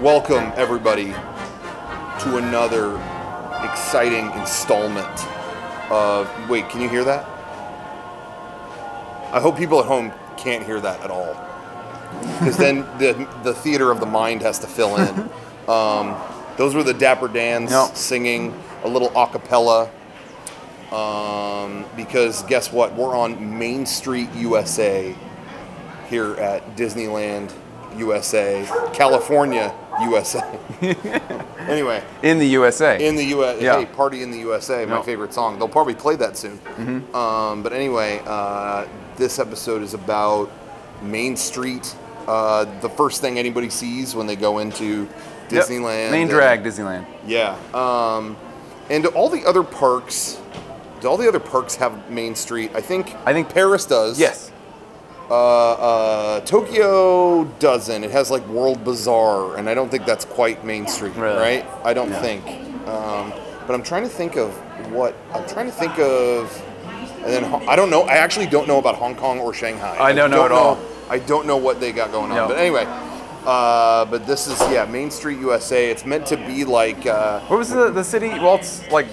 Welcome, everybody, to another exciting installment of... Wait, can you hear that? I hope people at home can't hear that at all, because then the theater of the mind has to fill in. Those were the Dapper Dans singing a little a cappella, because guess what? We're on Main Street, USA, here at Disneyland, USA, California, USA. Anyway. In the USA. In the USA. Yeah. Hey, Party in the USA, my favorite song. They'll probably play that soon. But anyway, this episode is about Main Street. The first thing anybody sees when they go into Disneyland. Main drag Disneyland. Yeah. And do all the other parks have Main Street? I think Paris does. Yes. Tokyo doesn't. It has like World Bazaar, and I don't think that's quite Main Street, right? I don't think. But I'm trying to think of and then I don't know. I actually don't know about Hong Kong or Shanghai. I don't know at all. I don't know what they got going on. But anyway, but this is Main Street, USA. It's meant to be like what was the city? Walt's like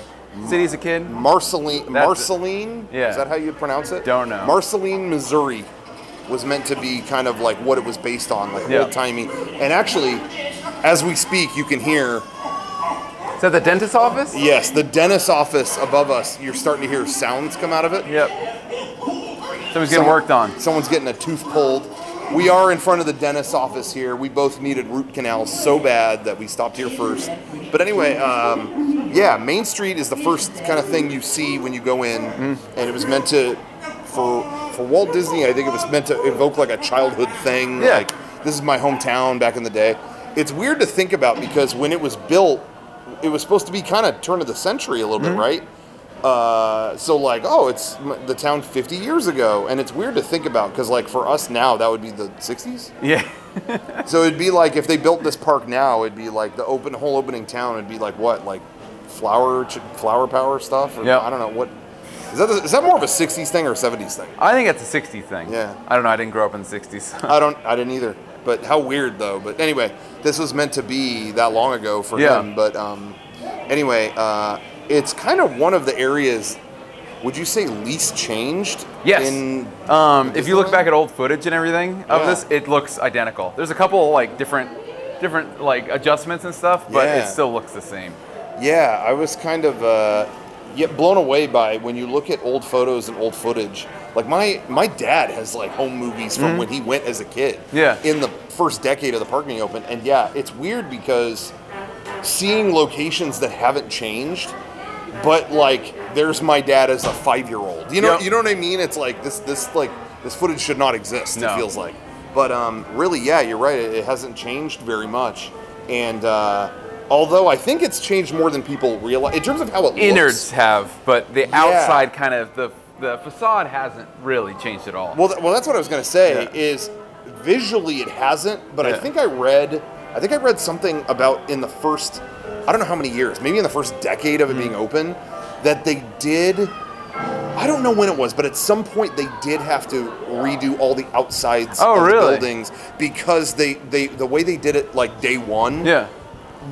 city as a kid? Marceline. Yeah. Is that how you pronounce it? Don't know. Marceline, Missouri was meant to be kind of like what it was based on, like old-timey. And actually, as we speak, you can hear... Is that the dentist's office? Yes, the dentist's office above us. You're starting to hear sounds come out of it. Yep. Someone's getting worked on. Someone's getting a tooth pulled. We are in front of the dentist's office here. We both needed root canals so bad that we stopped here first. But anyway, Main Street is the first kind of thing you see when you go in. And it was meant to... For Walt Disney, I think it was meant to evoke like a childhood thing. Yeah. Like, this is my hometown back in the day. It's weird to think about because when it was built, it was supposed to be kind of turn of the century a little bit, right? So like, it's the town 50 years ago. And it's weird to think about because like for us now, that would be the 60s. Yeah. So it'd be like if they built this park now, it'd be like the whole opening town would be like what? Like flower power stuff? Or, I don't know what. Is that more of a 60s thing or a 70s thing? I think it's a 60s thing. Yeah. I don't know. I didn't grow up in the 60s. I didn't either. But how weird, though. But anyway, this was meant to be that long ago for him. But anyway, it's kind of one of the areas, would you say, least changed? Yes. If you look back at old footage and everything of this, it looks identical. There's a couple like different like adjustments and stuff, but it still looks the same. Yeah, I was kind of... blown away by when you look at old photos and old footage. Like my dad has like home movies from when he went as a kid. Yeah. In the first decade of the park being open, and it's weird because seeing locations that haven't changed, but like there's my dad as a 5-year-old. You know what I mean? It's like this footage should not exist. It feels like, but really, you're right. It hasn't changed very much, and. Although I think it's changed more than people realize in terms of how it looks. Innards have, but the outside kind of the facade hasn't really changed at all. Well, that's what I was going to say. Is visually it hasn't, but I think I read something about in the first, I don't know how many years, maybe in the first decade of it being open, that they did. I don't know when it was, but at some point they did have to redo all the outsides of the buildings because the way they did it like day one.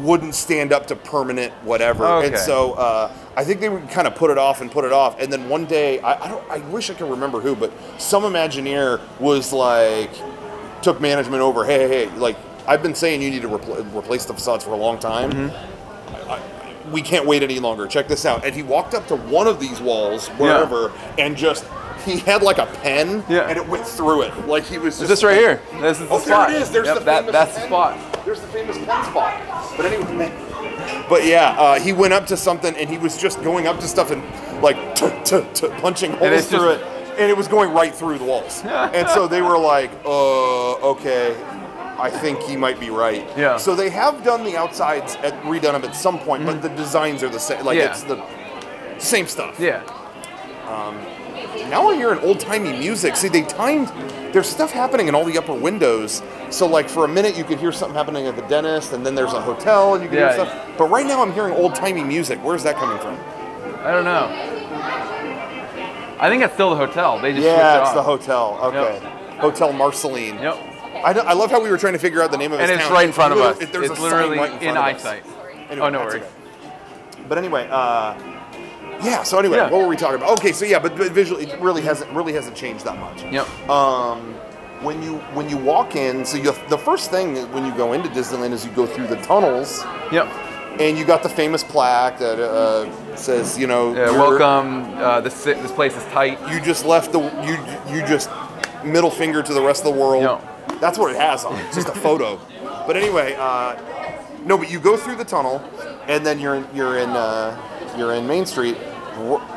Wouldn't stand up to permanent whatever. And so I think they would kind of put it off, and then one day I wish I could remember who, but some Imagineer was like took management over. Hey, like I've been saying you need to replace the facades for a long time. We can't wait any longer. Check this out. And he walked up to one of these walls wherever and just he had like a pen and it went through it. Like he was just... This right here. This is the spot. There it is. There's the famous that's the spot. There's the famous pen spot. But anyway, he went up to something and he was just going up to stuff and like punching holes through it. And it was going right through the walls. And so they were like, okay, I think he might be right. Yeah. So they have done the outsides, redone them at some point, but the designs are the same. Like it's the same stuff. Yeah. Now we're hearing old-timey music. See, there's stuff happening in all the upper windows. So like for a minute you could hear something happening at the dentist, and then there's a hotel and you can hear stuff. But right now I'm hearing old-timey music. Where's that coming from? I don't know. I think it's still the hotel. They just switched it Yeah, it's off. the hotel. Okay. Yep. Hotel Marceline. Yep. I love how we were trying to figure out the name of his town. And it's right in front of us. There's it's a literally sign right in eyesight. Anyway, oh, no worries. Okay. But anyway, yeah. So anyway, what were we talking about? Okay, so yeah, but visually, it really hasn't changed that much. Yep. When you walk in, so the first thing when you go into Disneyland is you go through the tunnels. Yep. And you got the famous plaque that says, you know, welcome. This place is tight. You just left you just middle finger to the rest of the world. Yep. That's what it has on it. It's just a photo. But anyway, no, but you go through the tunnel, and then you're in Main Street.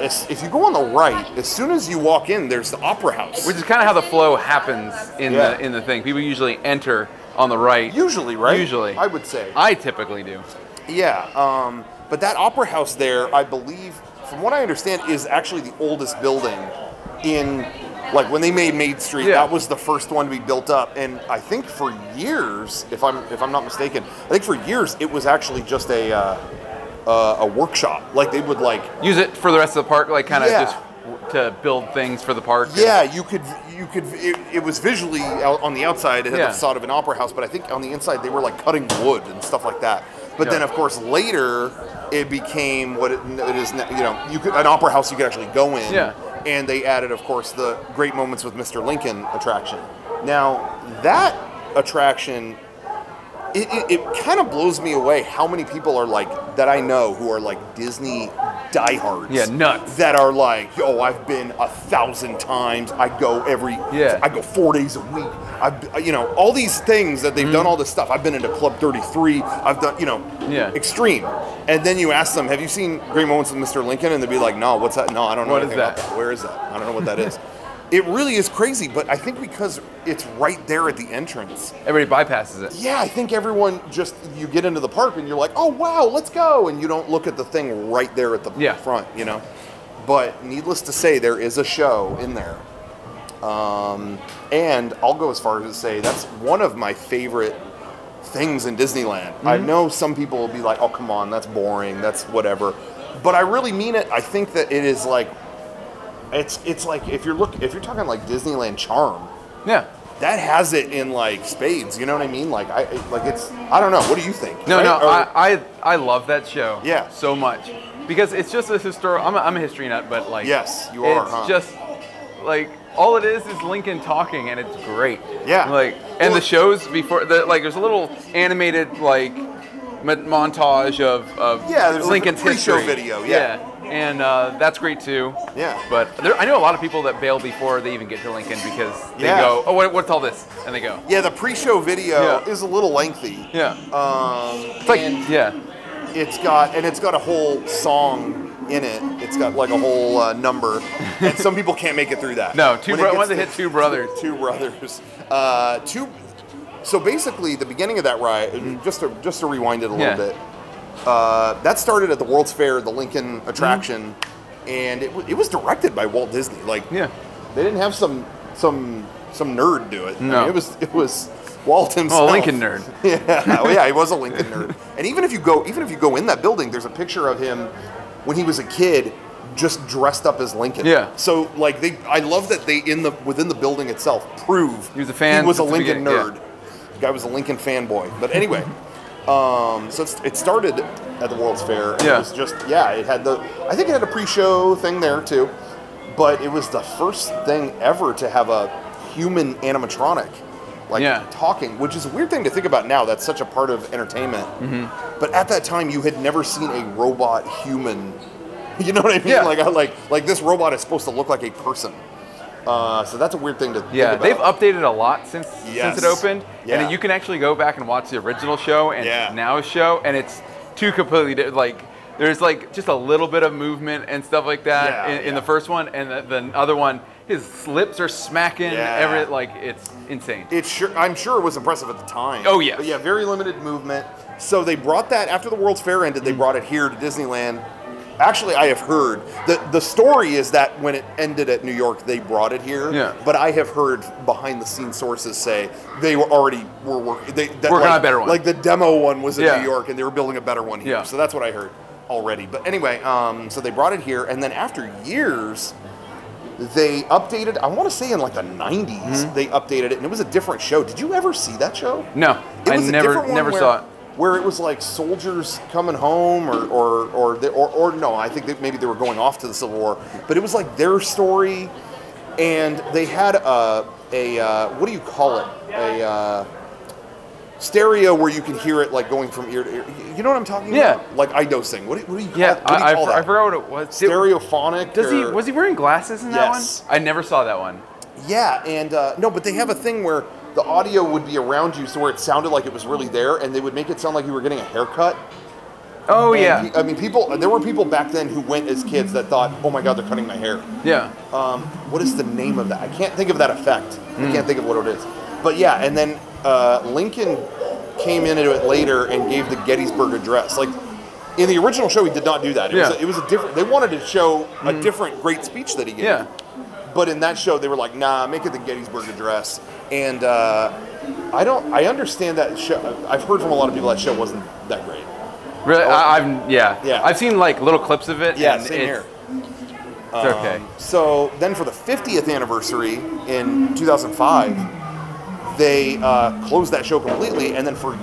If you go on the right, as soon as you walk in, there's the Opera House, which is kind of how the flow happens in the thing. People usually enter on the right. Usually, right? Usually, I would say. I typically do. Yeah, but that Opera House there, I believe, from what I understand, is actually the oldest building in. Like when they made Main Street, that was the first one to be built up, and I think for years, if I'm not mistaken, I think for years it was actually just a workshop. Like they would like use it for the rest of the park, like kind of just to build things for the park. Yeah, you could. It was visually on the outside, it had the facade of an opera house, but I think on the inside they were like cutting wood and stuff like that. But then, of course, later it became what it is. You know, an opera house you could actually go in. Yeah. And they added, of course, the Great Moments with Mr. Lincoln attraction. Now, that attraction, it kind of blows me away how many people are like, that I know who are like Disney diehards. Yeah, nuts. That are like, yo, I've been 1,000 times. I go I go 4 days a week. All these things that they've done all this stuff. I've been into Club 33. I've done, extreme. And then you ask them, have you seen Great Moments with Mr. Lincoln? And they'd be like, no, what's that? No, I don't know anything about that. Where is that? I don't know what that is. It really is crazy, but I think because it's right there at the entrance. Everybody bypasses it. Yeah, I think everyone you get into the park and you're like, oh, wow, let's go. And you don't look at the thing right there at the front, But needless to say, there is a show in there. And I'll go as far as to say that's one of my favorite things in Disneyland. I know some people will be like, oh, come on, that's boring, that's whatever. But I really mean it. I think that it is like, it's like if you're talking like Disneyland charm. Yeah. That has it in like spades, you know what I mean? Like I don't know. What do you think? No, I love that show. Yeah. So much because it's just a historical. I'm a history nut, but like yes, you are. It's just like all it is Lincoln talking, and it's great. Yeah. Like and the shows before there's a little animated like montage of there's Lincoln's a pre-show history video. Yeah. And that's great too. Yeah. But I know a lot of people that bail before they even get to Lincoln because they go, oh, what's all this? And they go. Yeah, the pre-show video is a little lengthy. Yeah. It's like it's got a whole song in it. It's got like a whole number, and some people can't make it through that. No, once they hit Two Brothers. Two Brothers. So basically, the beginning of that ride, just to rewind it a little bit. That started at the World's Fair, the Lincoln attraction, and it was directed by Walt Disney. Like, they didn't have some nerd do it. No, I mean, it was Walt himself. Oh, Lincoln nerd. He was a Lincoln nerd. And even if you go in that building, there's a picture of him when he was a kid, just dressed up as Lincoln. Yeah. So like I love that they within the building itself prove he was a fan. He was a Lincoln nerd. The guy was a Lincoln fanboy. But anyway. So it started at the World's Fair. And it was just, it had I think it had a pre-show thing there too, but it was the first thing ever to have a human animatronic, talking, which is a weird thing to think about now. That's such a part of entertainment. Mm-hmm. But at that time, you had never seen a robot human. You know what I mean? Yeah. Like this robot is supposed to look like a person. So that's a weird thing to think about. They've updated a lot since it opened. Yeah. And you can actually go back and watch the original show and now's show, and it's two completely different. Like, there's like just a little bit of movement and stuff like that in the first one, and the other one, his lips are smacking. It's insane. I'm sure it was impressive at the time. Oh yeah. But yeah, very limited movement. So they brought that after the World's Fair ended. They brought it here to Disneyland. Actually, I have heard the story is that when it ended at New York, they brought it here. Yeah. But I have heard behind-the-scenes sources say they were working. Working on a better one. Like the demo one was in New York, and they were building a better one here. Yeah. So that's what I heard already. But anyway, so they brought it here, and then after years, they updated, I want to say in like the 90s, they updated it, and it was a different show. Did you ever see that show? No, I never saw it. Where it was like soldiers coming home, or no, I think that maybe they were going off to the Civil War, but it was like their story, and they had a what do you call it? A stereo where you can hear it like going from ear to ear. You know what I'm talking about? Like iDosing. What do you call, that? I forgot what it was. Stereophonic. Was he wearing glasses in that one? I never saw that one. Yeah, and no, but they have a thing where the audio would be around you, so where it sounded like it was really there, and they would make it sound like you were getting a haircut. Oh, yeah. I mean, there were people back then who went as kids that thought, oh my God, they're cutting my hair. Yeah. What is the name of that? I can't think of that effect. I can't think of what it is. But yeah, and then Lincoln came into it later and gave the Gettysburg Address. Like, in the original show, he did not do that. It was a different, they wanted to show a different great speech that he gave. Yeah. But in that show, they were like, nah, make it the Gettysburg Address. And I understand that show. I've heard from a lot of people that show wasn't that great. Really? I've seen like little clips of it. Yeah, and same here. It's okay. So then for the 50th anniversary in 2005, they closed that show completely. And then for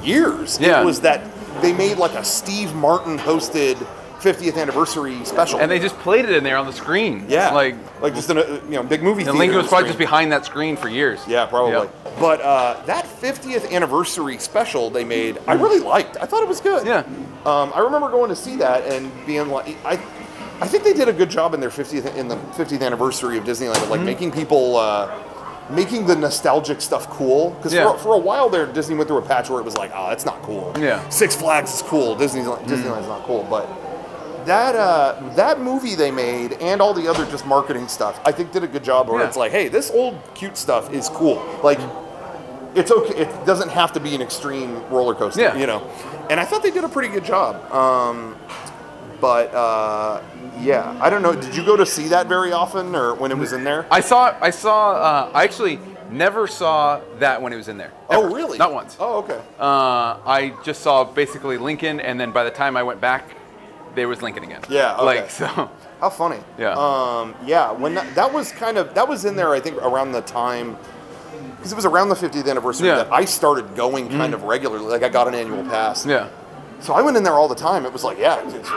years, it was that they made like a Steve Martin hosted 50th anniversary special, and they just played it in there on the screen. Yeah, like just in a big movie theater. And Lincoln was probably just behind that screen for years. Yeah, probably. Yep. But that 50th anniversary special they made, I really liked. I thought it was good. Yeah. I remember going to see that and being like, I think they did a good job in their 50th anniversary of Disneyland, of like making people. Making the nostalgic stuff cool, because for a while there, Disney went through a patch where it was like, oh, that's not cool. Yeah. Six Flags is cool. Disneyland's not cool, but that movie they made and all the other just marketing stuff, I think did a good job. Where it's like, hey, this old cute stuff is cool. Like, it's okay. It doesn't have to be an extreme roller coaster. Yeah. And I thought they did a pretty good job. Yeah, I don't know. Did you go to see that very often, or when it was in there? I actually never saw that when it was in there. Ever. Oh, really? Not once. Oh, okay. I just saw basically Lincoln, and then by the time I went back, there was Lincoln again. Yeah. Okay. Like, so. How funny. Yeah. Yeah. When that was in there, I think around the time, because it was around the 50th anniversary that I started going kind of regularly. Like, I got an annual pass. Yeah. So I went in there all the time. It was like, it's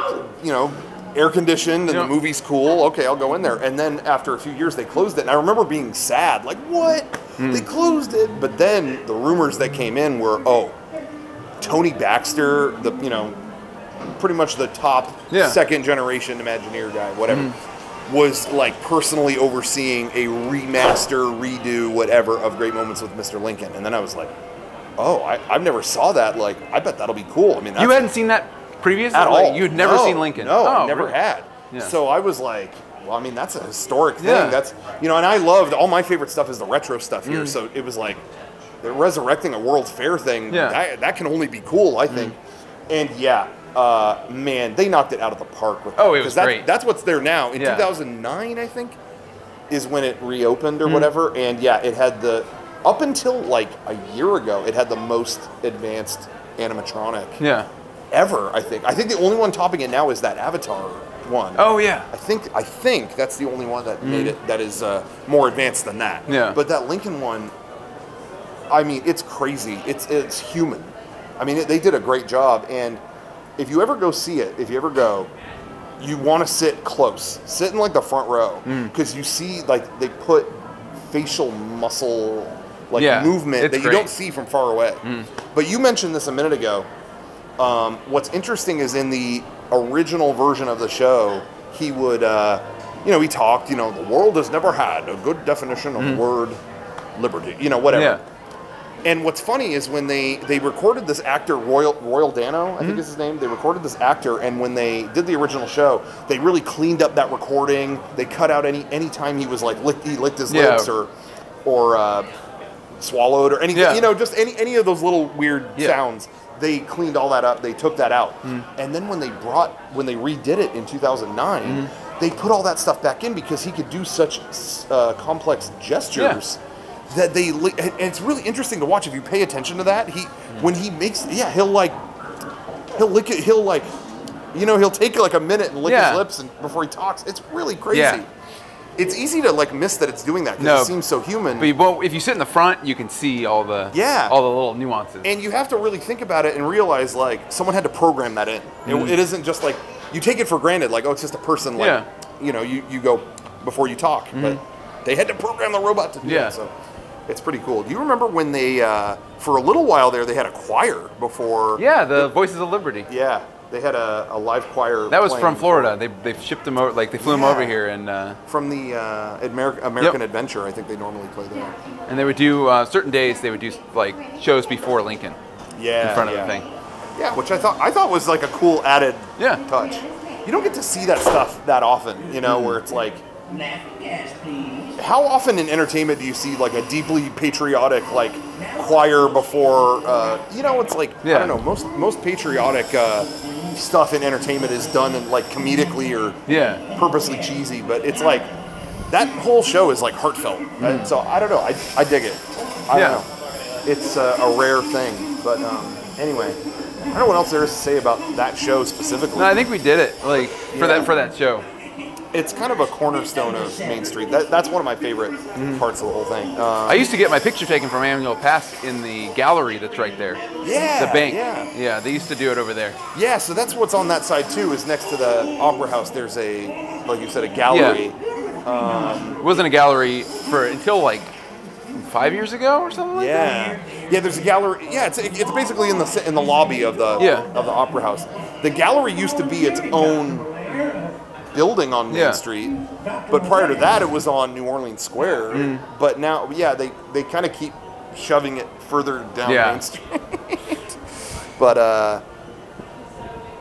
air conditioned and the movie's cool. Okay, I'll go in there. And then after a few years, they closed it. And I remember being sad, like, what? They closed it. But then the rumors that came in were, Tony Baxter, pretty much the top second generation Imagineer guy, whatever, was like personally overseeing a remaster, redo, whatever of Great Moments with Mr. Lincoln. And then I was like, I've never saw that. Like, I bet that'll be cool. I mean, you hadn't seen that previously? At all. You'd never seen Lincoln? No, I never really? had. Yeah. So I was like, well, I mean, that's a historic thing. Yeah. That's, and I loved, all my favorite stuff is the retro stuff here. So it was like, they're resurrecting a World's Fair thing. Yeah. That can only be cool, I think. And man, they knocked it out of the park with it was great. That's what's there now. In 2009, I think, is when it reopened or whatever. And it had up until like a year ago, it had the most advanced animatronic ever, I think. I think the only one topping it now is that Avatar one. Oh, yeah. I think that's the only one that made it that is more advanced than that. Yeah. But that Lincoln one, I mean, it's crazy. It's human. I mean, they did a great job. And if you ever go see it, you want to sit close. Sit in like the front row. Because you see, like, they put facial muscle movement that you don't see from far away. But you mentioned this a minute ago. What's interesting is in the original version of the show, he would, he talked, the world has never had a good definition of the word liberty, whatever. Yeah. And what's funny is when they recorded this actor, Royal Dano, I think is his name, they recorded this actor, and when they did the original show, they really cleaned up that recording. They cut out any time he was like, he licked his lips or swallowed or anything, just any of those little weird sounds. They cleaned all that up. They took that out. And then when they redid it in 2009, they put all that stuff back in because he could do such complex gestures that and it's really interesting to watch if you pay attention to that. When he makes, he'll lick it, he'll like You know, he'll take like a minute and lick his lips before he talks. It's really crazy. Yeah. It's easy to like miss that it's doing that because it seems so human. But if you sit in the front, you can see all the little nuances. And you have to really think about it and realize like someone had to program that in. It isn't just like you take it for granted, like, oh, it's just a person, like, you know, you go before you talk, but they had to program the robot to do it. So it's pretty cool. Do you remember when they, for a little while there, they had a choir before? Yeah, the Voices of Liberty. Yeah, they had a live choir. That was from Florida. They shipped them over, like they flew them over here, and from the American Adventure, I think they normally play there. And they would do certain days. They would do like shows before Lincoln. Yeah, in front of the thing. Yeah, which I thought was like a cool added touch. You don't get to see that stuff that often, you know, where it's like, how often in entertainment do you see like a deeply patriotic like choir before, you know, it's like, I don't know, most patriotic stuff in entertainment is done in like comedically or purposely cheesy, but it's like, that whole show is like heartfelt. And so I don't know, I dig it. I don't know. It's a rare thing, but anyway. I don't know what else there is to say about that show specifically. No, I think we did it, like, for that show. It's kind of a cornerstone of Main Street. That's one of my favorite parts of the whole thing. I used to get my picture taken from Annual Pass in the gallery that's right there. Yeah. The bank. Yeah, they used to do it over there. Yeah, so that's what's on that side too, is next to the Opera House, there's a, like you said, a gallery. Yeah. It wasn't a gallery until like 5 years ago or something like that. Yeah, there's a gallery. Yeah, it's basically in the lobby of the Opera House. The gallery used to be its own building on Main Street, but prior to that, it was on New Orleans Square. But now, they kind of keep shoving it further down Main Street. But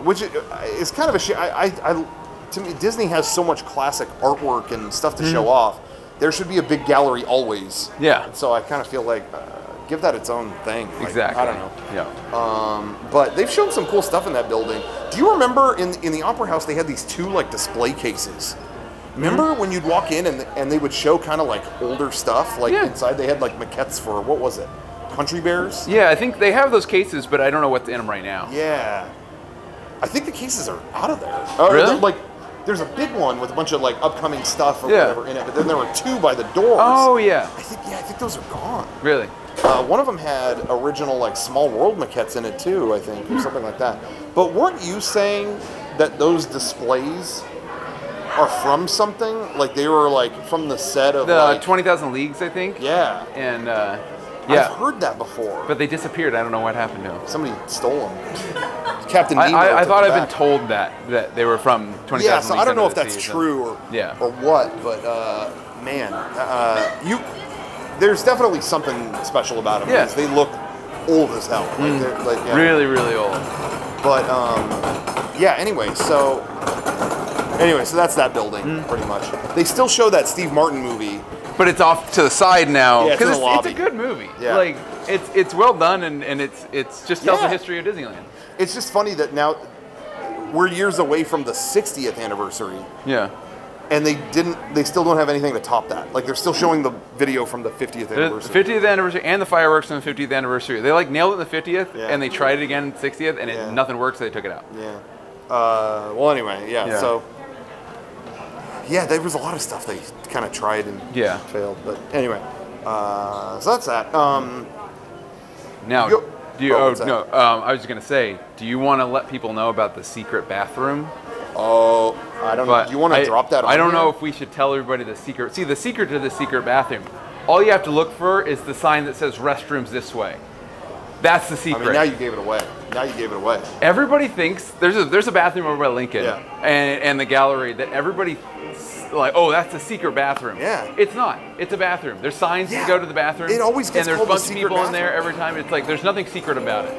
which is kind of a shame. To me, Disney has so much classic artwork and stuff to show off. There should be a big gallery always. Yeah. So I kind of feel like give that its own thing. Like, exactly. I don't know. Yeah. But they've shown some cool stuff in that building. Do you remember in the Opera House they had these two like display cases? Remember when you'd walk in and they would show kind of like older stuff? Like inside they had like maquettes for, what was it? Country Bears? Yeah, I think they have those cases, but I don't know what's in them right now. Yeah. I think the cases are out of there. Really? There's a big one with a bunch of like upcoming stuff or whatever in it, but then there were two by the doors. Oh yeah. I think those are gone. Really? One of them had original like Small World maquettes in it too, I think, or something like that. But weren't you saying that those displays are from something? Like they were like from the set of the 20,000 Leagues, I think. Yeah. And I've heard that before. But they disappeared. I don't know what happened to them. Somebody stole them. Captain Nemo. I thought I've been told that they were from 20,000 Leagues. Yeah, so I don't know if that's true or what, but man, there's definitely something special about them because they look old as hell. Like, really, really old. But anyway, so that's that building pretty much. They still show that Steve Martin movie. But it's off to the side now because it's a good movie. Yeah. Like it's well done and it's just tells the history of Disneyland. It's just funny that now we're years away from the 60th anniversary. Yeah. And they still don't have anything to top that. Like they're still showing the video from the 50th anniversary. The 50th anniversary and the fireworks on the 50th anniversary. They like nailed it in the 50th and they tried it again in the 60th and nothing worked, so they took it out. Yeah. Well, anyway, so. Yeah, there was a lot of stuff they kind of tried and failed. But anyway, so that's that. Now, I was going to say, do you want to let people know about the secret bathroom? Oh, I don't know. Do you want to drop that on I don't know if we should tell everybody the secret. See, the secret to the secret bathroom, all you have to look for is the sign that says restrooms this way. That's the secret. I mean, now you gave it away. Everybody thinks there's a bathroom over by Lincoln and the gallery that everybody like, oh, that's the secret bathroom. Yeah. It's not. It's a bathroom. There's signs to go to the bathroom. It always gets and there's called a bunch the of secret people in bathroom. there every time. It's like there's nothing secret about it.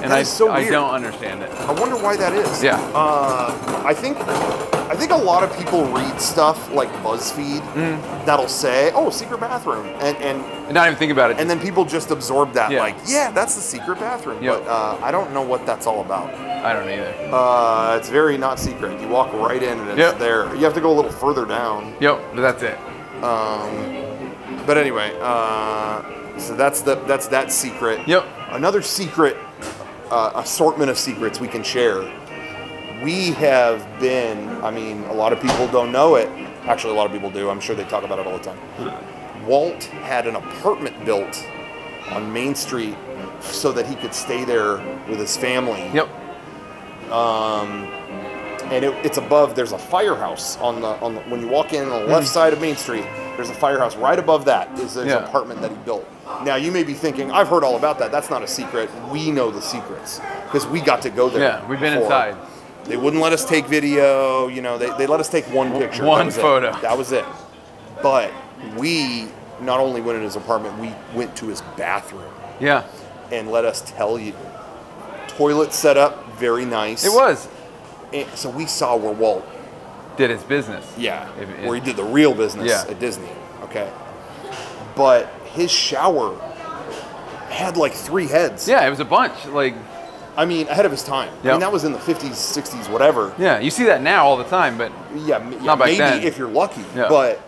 And that is so weird. I don't understand it. I wonder why that is. Yeah. I think a lot of people read stuff like BuzzFeed that'll say, "Oh, secret bathroom," and not even think about it. And then people just absorb that, like, yeah, that's the secret bathroom. Yep. But I don't know what that's all about. I don't either. It's very not secret. You walk right in and it's there. You have to go a little further down. Yep, but that's it. But anyway, so that's that secret. Yep. Another secret assortment of secrets we can share. we have been, I mean, a lot of people don't know it. Actually, a lot of people do. I'm sure they talk about it all the time. Walt had an apartment built on Main Street so that he could stay there with his family. Yep. And it's above. There's a firehouse on the when you walk in on the left side of Main Street. There's a firehouse right above that. Is his apartment that he built. Now you may be thinking, I've heard all about that. That's not a secret. We know the secrets because we got to go there. Yeah, we've been inside. They wouldn't let us take video. You know, they let us take one picture. One photo. That was it. But we not only went in his apartment, we went to his bathroom. Yeah. And let us tell you, toilet set up, very nice. It was. And so we saw where Walt did his business. Yeah. Where he did the real business at Disney. Okay. But his shower had like 3 heads. Yeah, it was a bunch. Like, I mean, ahead of his time. Yep. I mean, that was in the 50s, 60s, whatever. Yeah, you see that now all the time, but not back maybe then. If you're lucky. Yeah. But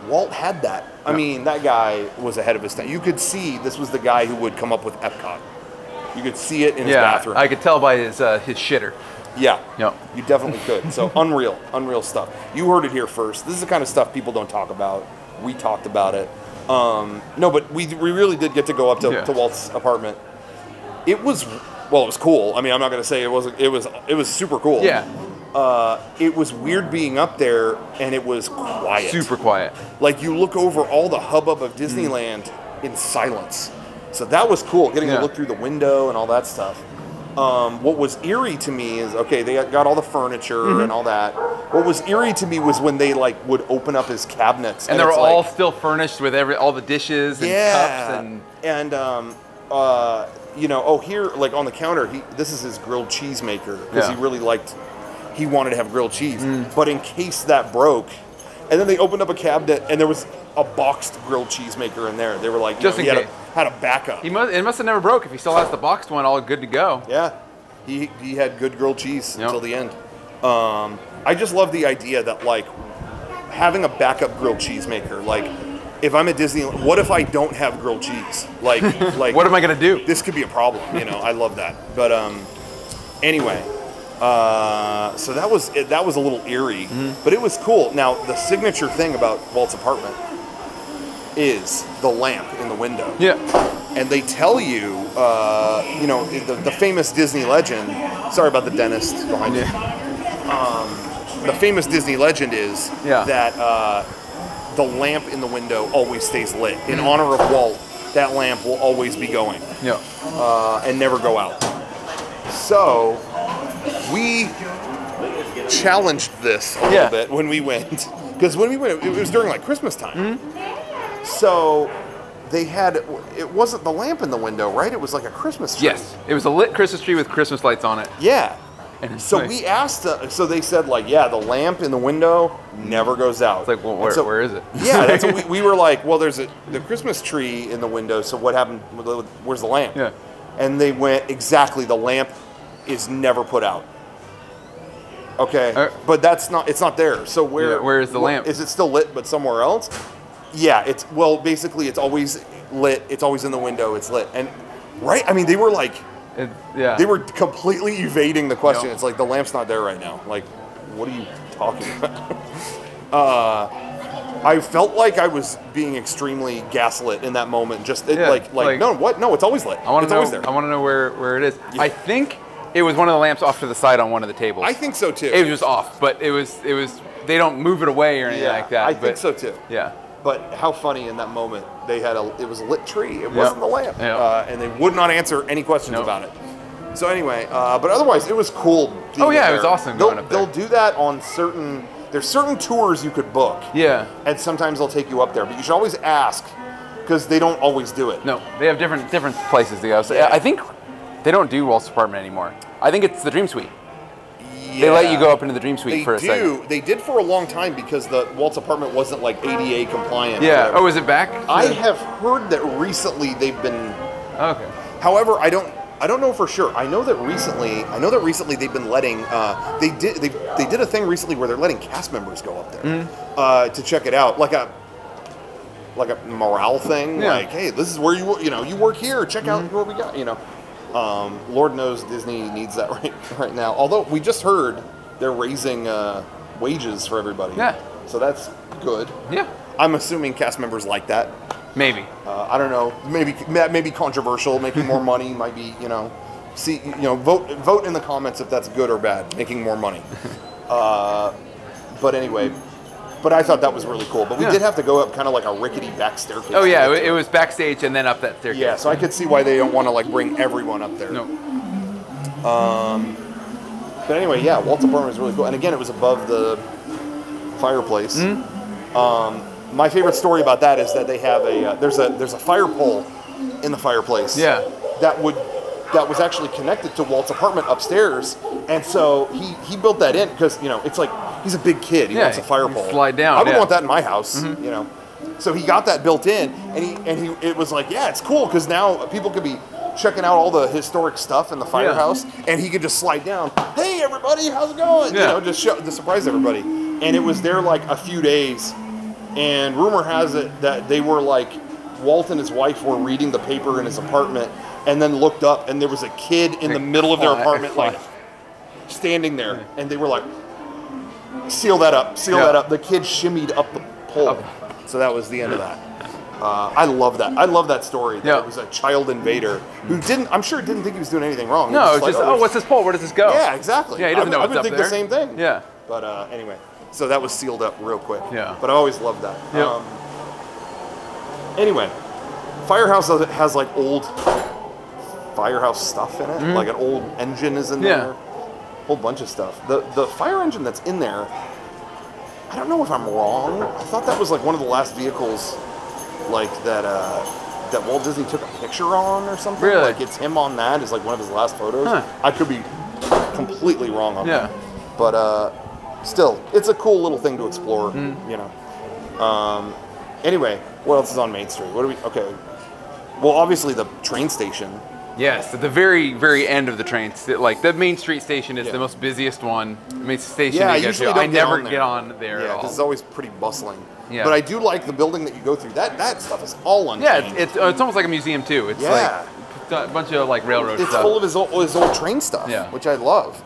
Walt had that. I mean, that guy was ahead of his time. You could see this was the guy who would come up with Epcot. You could see it in his bathroom. I could tell by his shitter. Yeah. Yep. You definitely could. So unreal stuff. You heard it here first. This is the kind of stuff people don't talk about. We talked about it. No, but we really did get to go up to Walt's apartment. It was cool. I mean, I'm not going to say it wasn't. It was super cool. Yeah. It was weird being up there, and it was quiet. Super quiet. Like, you look over all the hubbub of Disneyland in silence. So that was cool, getting to look through the window and all that stuff. What was eerie to me is, okay, they got all the furniture and all that. What was eerie to me was when they, like, would open up his cabinets. And they were all still furnished with all the dishes and cups. And you know, here, like, on the counter, this is his grilled cheese maker, because he wanted to have grilled cheese. But in case that broke, and then they opened up a cabinet, and there was a boxed grilled cheese maker in there. They were like, just in case. Had a backup. It must have never broke if he still has the boxed one all good to go. Yeah, he had good grilled cheese until the end. I just love the idea that, like, having a backup grilled cheese maker, like, if I'm at Disneyland, what if I don't have grilled cheese? Like what am I gonna do? This could be a problem, you know. I love that. But anyway, so that was a little eerie, but it was cool. Now, the signature thing about Walt's apartment is the lamp in the window. Yeah. And they tell you, you know, the famous Disney legend. Sorry about the dentist behind you. The famous Disney legend is that the lamp in the window always stays lit. In honor of Walt, that lamp will always be going. Yeah. And never go out. So we challenged this a little bit when we went. Because when we went, it was during, like, Christmas time. So they had, it wasn't the lamp in the window, right? It was like a Christmas tree. Yes. It was a lit Christmas tree with Christmas lights on it. Yeah. And so we asked, so they said, like, yeah, the lamp in the window never goes out. It's like, well, where is it? Yeah, that's what we were like, well, there's the Christmas tree in the window, so what happened, where's the lamp? Yeah. And they went, exactly, the lamp is never put out. Okay, but it's not there. So where is the lamp? Is it still lit, but somewhere else? Yeah, basically it's always lit. It's always in the window. It's lit. And, right? I mean, they were like, they were completely evading the question. It's like, the lamp's not there right now. Like, what are you talking about? I felt like I was being extremely gaslit in that moment. Just like no, what? No, it's always lit. It's always there. I want to know where it is. Yeah. I think it was one of the lamps off to the side on one of the tables. I think so too. It was just off, but it was. They don't move it away or anything like that. I think so too. Yeah. But how funny in that moment, it was a lit tree. It wasn't the lamp. And they would not answer any questions about it. So anyway, but otherwise it was cool. Oh yeah, it was awesome going up there. They'll do that on there's certain tours you could book. Yeah. And sometimes they'll take you up there, but you should always ask, because they don't always do it. No, they have different places to go. So I think they don't do Walt's apartment anymore. I think it's the Dream Suite. Yeah. They let you go up into the Dream Suite for a second. They did for a long time because the Walt's apartment wasn't like ADA compliant. Yeah. Oh, is it back? I have heard that recently they've been. Okay. However, I don't know for sure. I know that recently they've been letting. They did a thing recently where they're letting cast members go up there to check it out, like a morale thing. Yeah. Like, hey, this is where you work here. Check out what we got. Lord knows Disney needs that right now. Although we just heard they're raising wages for everybody. Yeah. So that's good. Yeah. I'm assuming cast members like that. Maybe. I don't know. That may be controversial. Making more money might be, vote in the comments if that's good or bad. Making more money. But anyway, I thought that was really cool. But we did have to go up kind of like a rickety back staircase. Oh yeah, it was backstage and then up that staircase. Yeah, so I could see why they don't want to like bring everyone up there. No. But anyway, yeah, Walt's apartment was really cool. And again, it was above the fireplace. My favorite story about that is that they have there's a fire pole in the fireplace. Yeah. That was actually connected to Walt's apartment upstairs, and so he built that in because it's like he's a big kid. He wants a fire pole. Slide down. I would want that in my house. So he got that built in, and he it was like it's cool because now people could be checking out all the historic stuff in the firehouse, and he could just slide down. Hey everybody, how's it going? Just to surprise everybody. And it was there like a few days. And rumor has it that they were like, Walt and his wife were reading the paper in his apartment and then looked up and there was a kid in the middle of their apartment like standing there. And they were like, seal that up. The kid shimmied up the pole. So that was the end of that. I love that. I love that story. That it was a child invader who I'm sure didn't think he was doing anything wrong. No, it's just, what's this pole? Where does this go? Yeah, exactly. Yeah, he doesn't know what's up there. I would think the same thing. Yeah. But anyway. So that was sealed up real quick. Yeah. But I always loved that. Yep. Anyway, Firehouse has like old firehouse stuff in it. Like an old engine is in there. A whole bunch of stuff. The fire engine that's in there, I don't know if I'm wrong. I thought that was like one of the last vehicles like that Walt Disney took a picture on or something. Really? Like it's him on that is like one of his last photos. Huh. I could be completely wrong on that. But still, it's a cool little thing to explore, Anyway, what else is on Main Street? Okay. Well, obviously the train station. Yes, at the very, very end of the train, like the Main Street station is the most busiest one. Main station I you get usually to. don't I never get on there at all. because it's always pretty bustling. Yeah. But I do like the building that you go through. That stuff is all unchanged. Yeah, it's almost like a museum too. It's like a bunch of like railroad stuff. It's full of his old train stuff, which I love.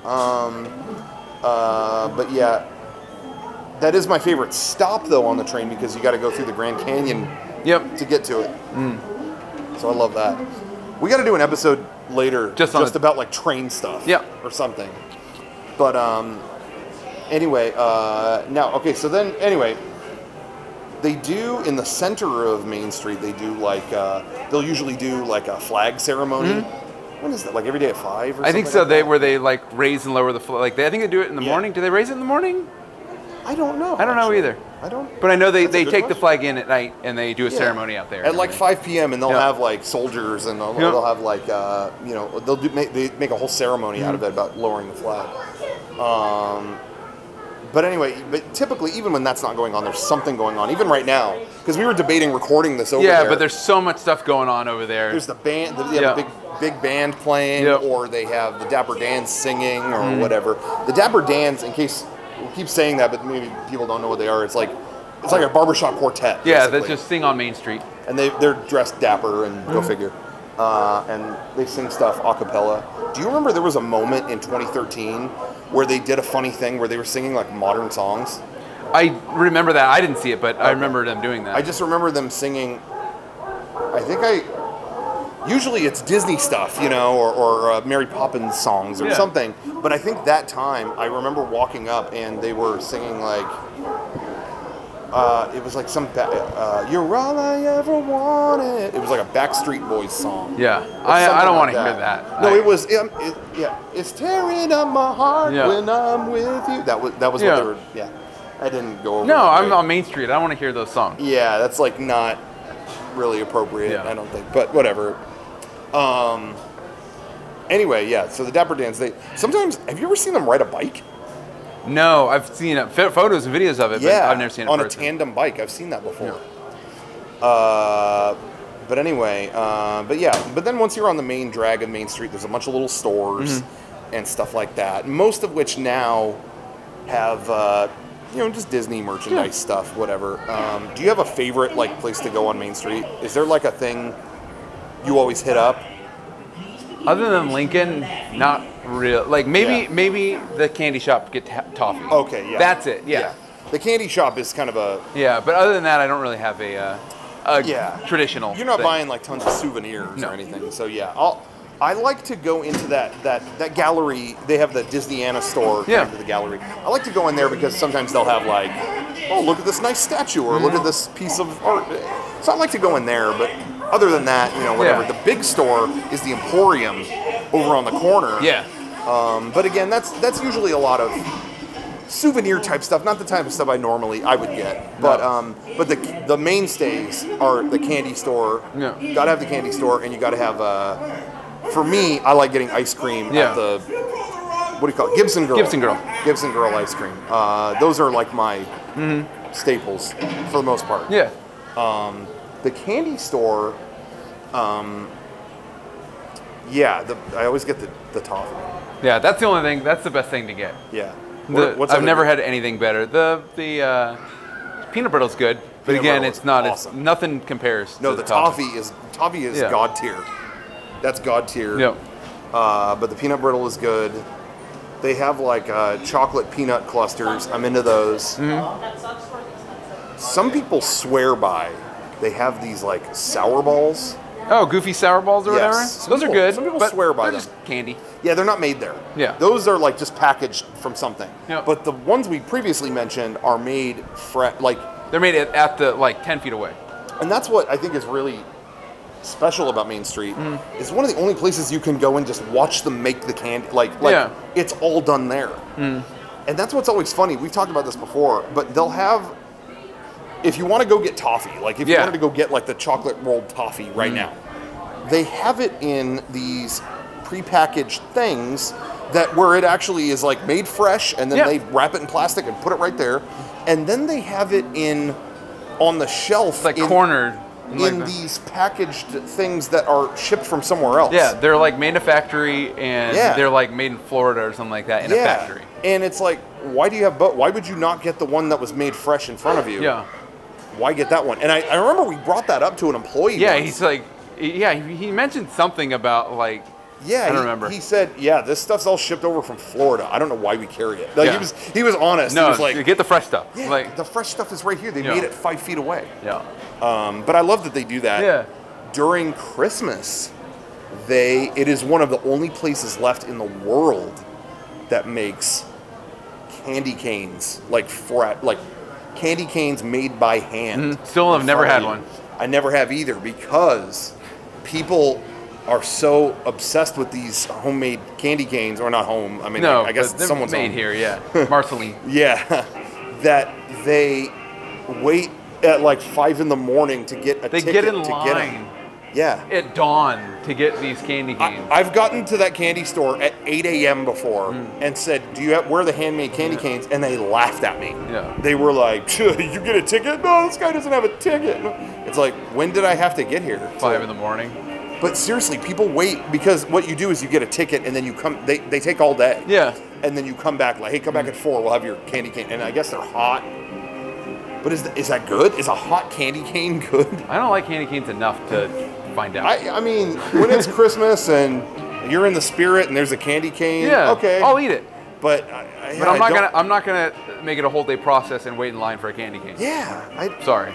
But yeah, that is my favorite stop though on the train because you got to go through the Grand Canyon to get to it. So I love that. We got to do an episode later just about like train stuff or something. But anyway, so then anyway, they do in the center of Main Street, they do like, they'll usually do like a flag ceremony. When is that? Like every day at 5 or something? I think so. Where they like raise and lower the flag. I think they do it in the morning. Do they raise it in the morning? I don't know. I don't know either. I don't. But I know they take the flag in at night and they do a ceremony out there. At like 5 p.m. and they'll have like soldiers and they'll have like they make a whole ceremony out of it about lowering the flag. But anyway, typically even when that's not going on, there's something going on. Even right now, because we were debating recording this over there. Yeah, but there's so much stuff going on over there. There's the band. They have a big band playing, or they have the Dapper Dans singing, or whatever. The Dapper Dans, in case we keep saying that, but maybe people don't know what they are. It's like a barbershop quartet. Yeah, they just sing on Main Street. And they're dressed dapper, and go figure. And they sing stuff a cappella. Do you remember there was a moment in 2013 where they did a funny thing where they were singing like modern songs? I remember that. I didn't see it, but I remember them doing that. I just remember them singing. Usually it's Disney stuff, or Mary Poppins songs or something. But I think that time I remember walking up and they were singing like, it was like some, You're All I Ever Wanted. It was like a Backstreet Boys song. Yeah, I don't want to hear that. No, it was, it's tearing up my heart when I'm with you. That was what they were, I didn't go over. No, I'm on Main Street. I don't want to hear those songs. Yeah, that's like not really appropriate, I don't think, but whatever. Anyway, so the Dapper Dans, sometimes, have you ever seen them ride a bike? No, I've seen photos and videos of it, but I've never seen it on a tandem bike. I've seen that before. But anyway, but then once you're on the main drag of Main Street, there's a bunch of little stores and stuff like that, most of which now have just Disney merchandise stuff, whatever. Do you have a favorite like place to go on Main Street? Is there like a thing you always hit up? Other than Lincoln, not real. Like maybe the candy shop get toffee. Okay, yeah. That's it. Yeah. The candy shop is kind of a... Yeah, but other than that, I don't really have a traditional You're not thing. buying like tons of souvenirs or anything. So yeah, I like to go into that gallery. They have the Disneyland store into the gallery. I like to go in there because sometimes they'll have like, oh, look at this nice statue, or look at this piece of art. So I like to go in there, but other than that, you know, whatever. The big store is the Emporium over on the corner. Yeah. But again, that's usually a lot of souvenir type stuff, not the type of stuff I would get. But the mainstays are the candy store. Yeah. You gotta have the candy store, and you gotta have for me, I like getting ice cream at the, what do you call it? Gibson Girl. Gibson Girl ice cream. Those are like my staples for the most part. Yeah. The candy store, I always get the toffee. Yeah, that's the only thing. That's the best thing to get. Yeah. I've never had anything better. The peanut brittle is good, but again, it's not. Awesome. It's nothing compares. No, to the toffee is god tier. That's god tier. Yep. But the peanut brittle is good. They have like chocolate peanut clusters. I'm into those. Some people swear by. They have these like sour balls. Oh, goofy sour balls or whatever? Those are good. Some people swear by them. Just candy. Yeah, they're not made there. Yeah. Those are like just packaged from something. Yep. But the ones we previously mentioned are made like... They're made at the, like, 10 feet away. And that's what I think is really special about Main Street. It's one of the only places you can go and just watch them make the candy. Like it's all done there. And that's what's always funny. We've talked about this before, but they'll have... If you want to go get toffee, like if you wanted to go get like the chocolate rolled toffee right now, they have it in these prepackaged things where it actually is like made fresh, and then they wrap it in plastic and put it right there, and then they have it on the shelf, like cornered in these packaged things that are shipped from somewhere else. Yeah, they're like made in a factory, and they're like made in Florida or something like that in a factory. And it's like, why do you have both? Why would you not get the one that was made fresh in front of you? Yeah. Why get that one? And I remember we brought that up to an employee. Yeah, once. he's like, he mentioned something about like, I don't remember. He said, this stuff's all shipped over from Florida. I don't know why we carry it. Like, he was honest. No, he was like, get the fresh stuff. Yeah, like, the fresh stuff is right here. They made it 5 feet away. Yeah. But I love that they do that. Yeah. During Christmas, it is one of the only places left in the world that makes candy canes, like candy canes made by hand. Still have never had one. I never have either, because people are so obsessed with these homemade candy canes, or not home. I mean, I guess someone's made home. here. Yeah, Marceline. Yeah, that they wait at like 5 in the morning to get a ticket. They get in to line. Get them. Yeah. At dawn to get these candy canes. I've gotten to that candy store at 8 a.m. before and said, where are the handmade candy canes? And they laughed at me. Yeah. They were like, you get a ticket? No, this guy doesn't have a ticket. It's like, when did I have to get here? 5 in the morning. But seriously, people wait, because what you do is you get a ticket, and then you come, they take all day. Yeah. And then you come back like, hey, come back at 4, we'll have your candy cane. And I guess they're hot. But is that good? Is a hot candy cane good? I don't like candy canes enough to find out. I mean, when it's Christmas and you're in the spirit and there's a candy cane, okay, I'll eat it. But I'm not gonna make it a whole day process and wait in line for a candy cane. Yeah, sorry.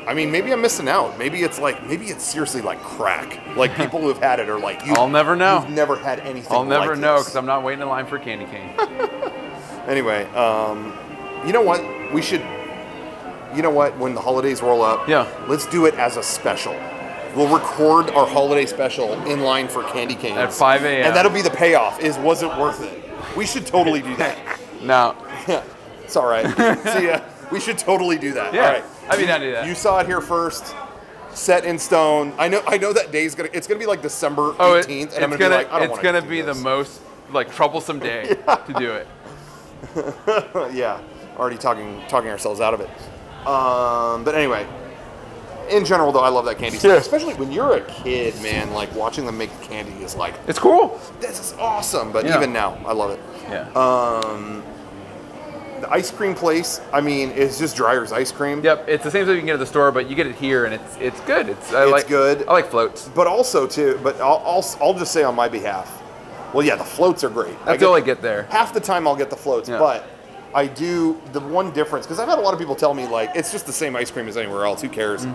I mean, maybe I'm missing out. Maybe it's seriously like crack. Like people who have had it are like, I'll never know. You've never had anything. I'll never know this. because I'm not waiting in line for a candy cane. Anyway, you know what? We should. You know what? When the holidays roll up, let's do it as a special. We'll record our holiday special in line for candy canes at 5 a.m. and that'll be the payoff. Was it worth it? We should totally do that. No. Yeah, it's all right. See ya. We should totally do that. Yeah. All right. I'd be down to do that. You saw it here first. Set in stone. I know that day's it's gonna be like December 18th, and I'm gonna be like, I don't want to. It's gonna be the most like troublesome day to do it. Yeah. Already talking ourselves out of it. But anyway, in general though, I love that candy. Yeah. Especially when you're a kid, man. Like watching them make candy is like, it's cool. This is awesome. But even now, I love it. Yeah. the ice cream place, I mean, is just Dreyer's ice cream. Yep, it's the same stuff you can get at the store, but you get it here, and it's good. It's good. I like floats. But also too, but I'll just say on my behalf. Well, yeah, the floats are great. That's all I get there. Half the time I'll get the floats, but I do the one difference because I've had a lot of people tell me like it's just the same ice cream as anywhere else. Who cares?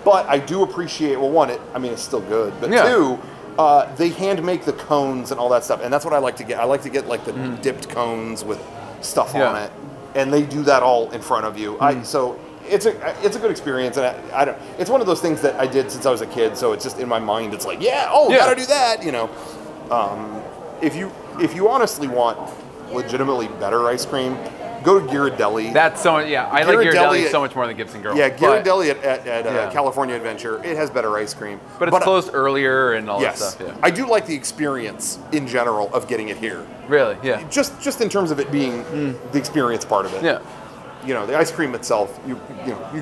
But I do appreciate. Well, one, it's still good, but two. They hand make the cones and all that stuff, and that's what I like to get. I like to get like the dipped cones with stuff on it, and they do that all in front of you. So it's a good experience, and I don't. It's one of those things that I did since I was a kid, so it's just in my mind. It's like, gotta do that, you know. If you honestly want legitimately better ice cream, go to Ghirardelli. That's so I like Ghirardelli so much more than Gibson Girl. Yeah, Ghirardelli at California Adventure, it has better ice cream. But it's closed earlier and all that stuff. Yeah. I do like the experience in general of getting it here. Really? Yeah. Just in terms of it being the experience part of it. Yeah. You know, the ice cream itself, you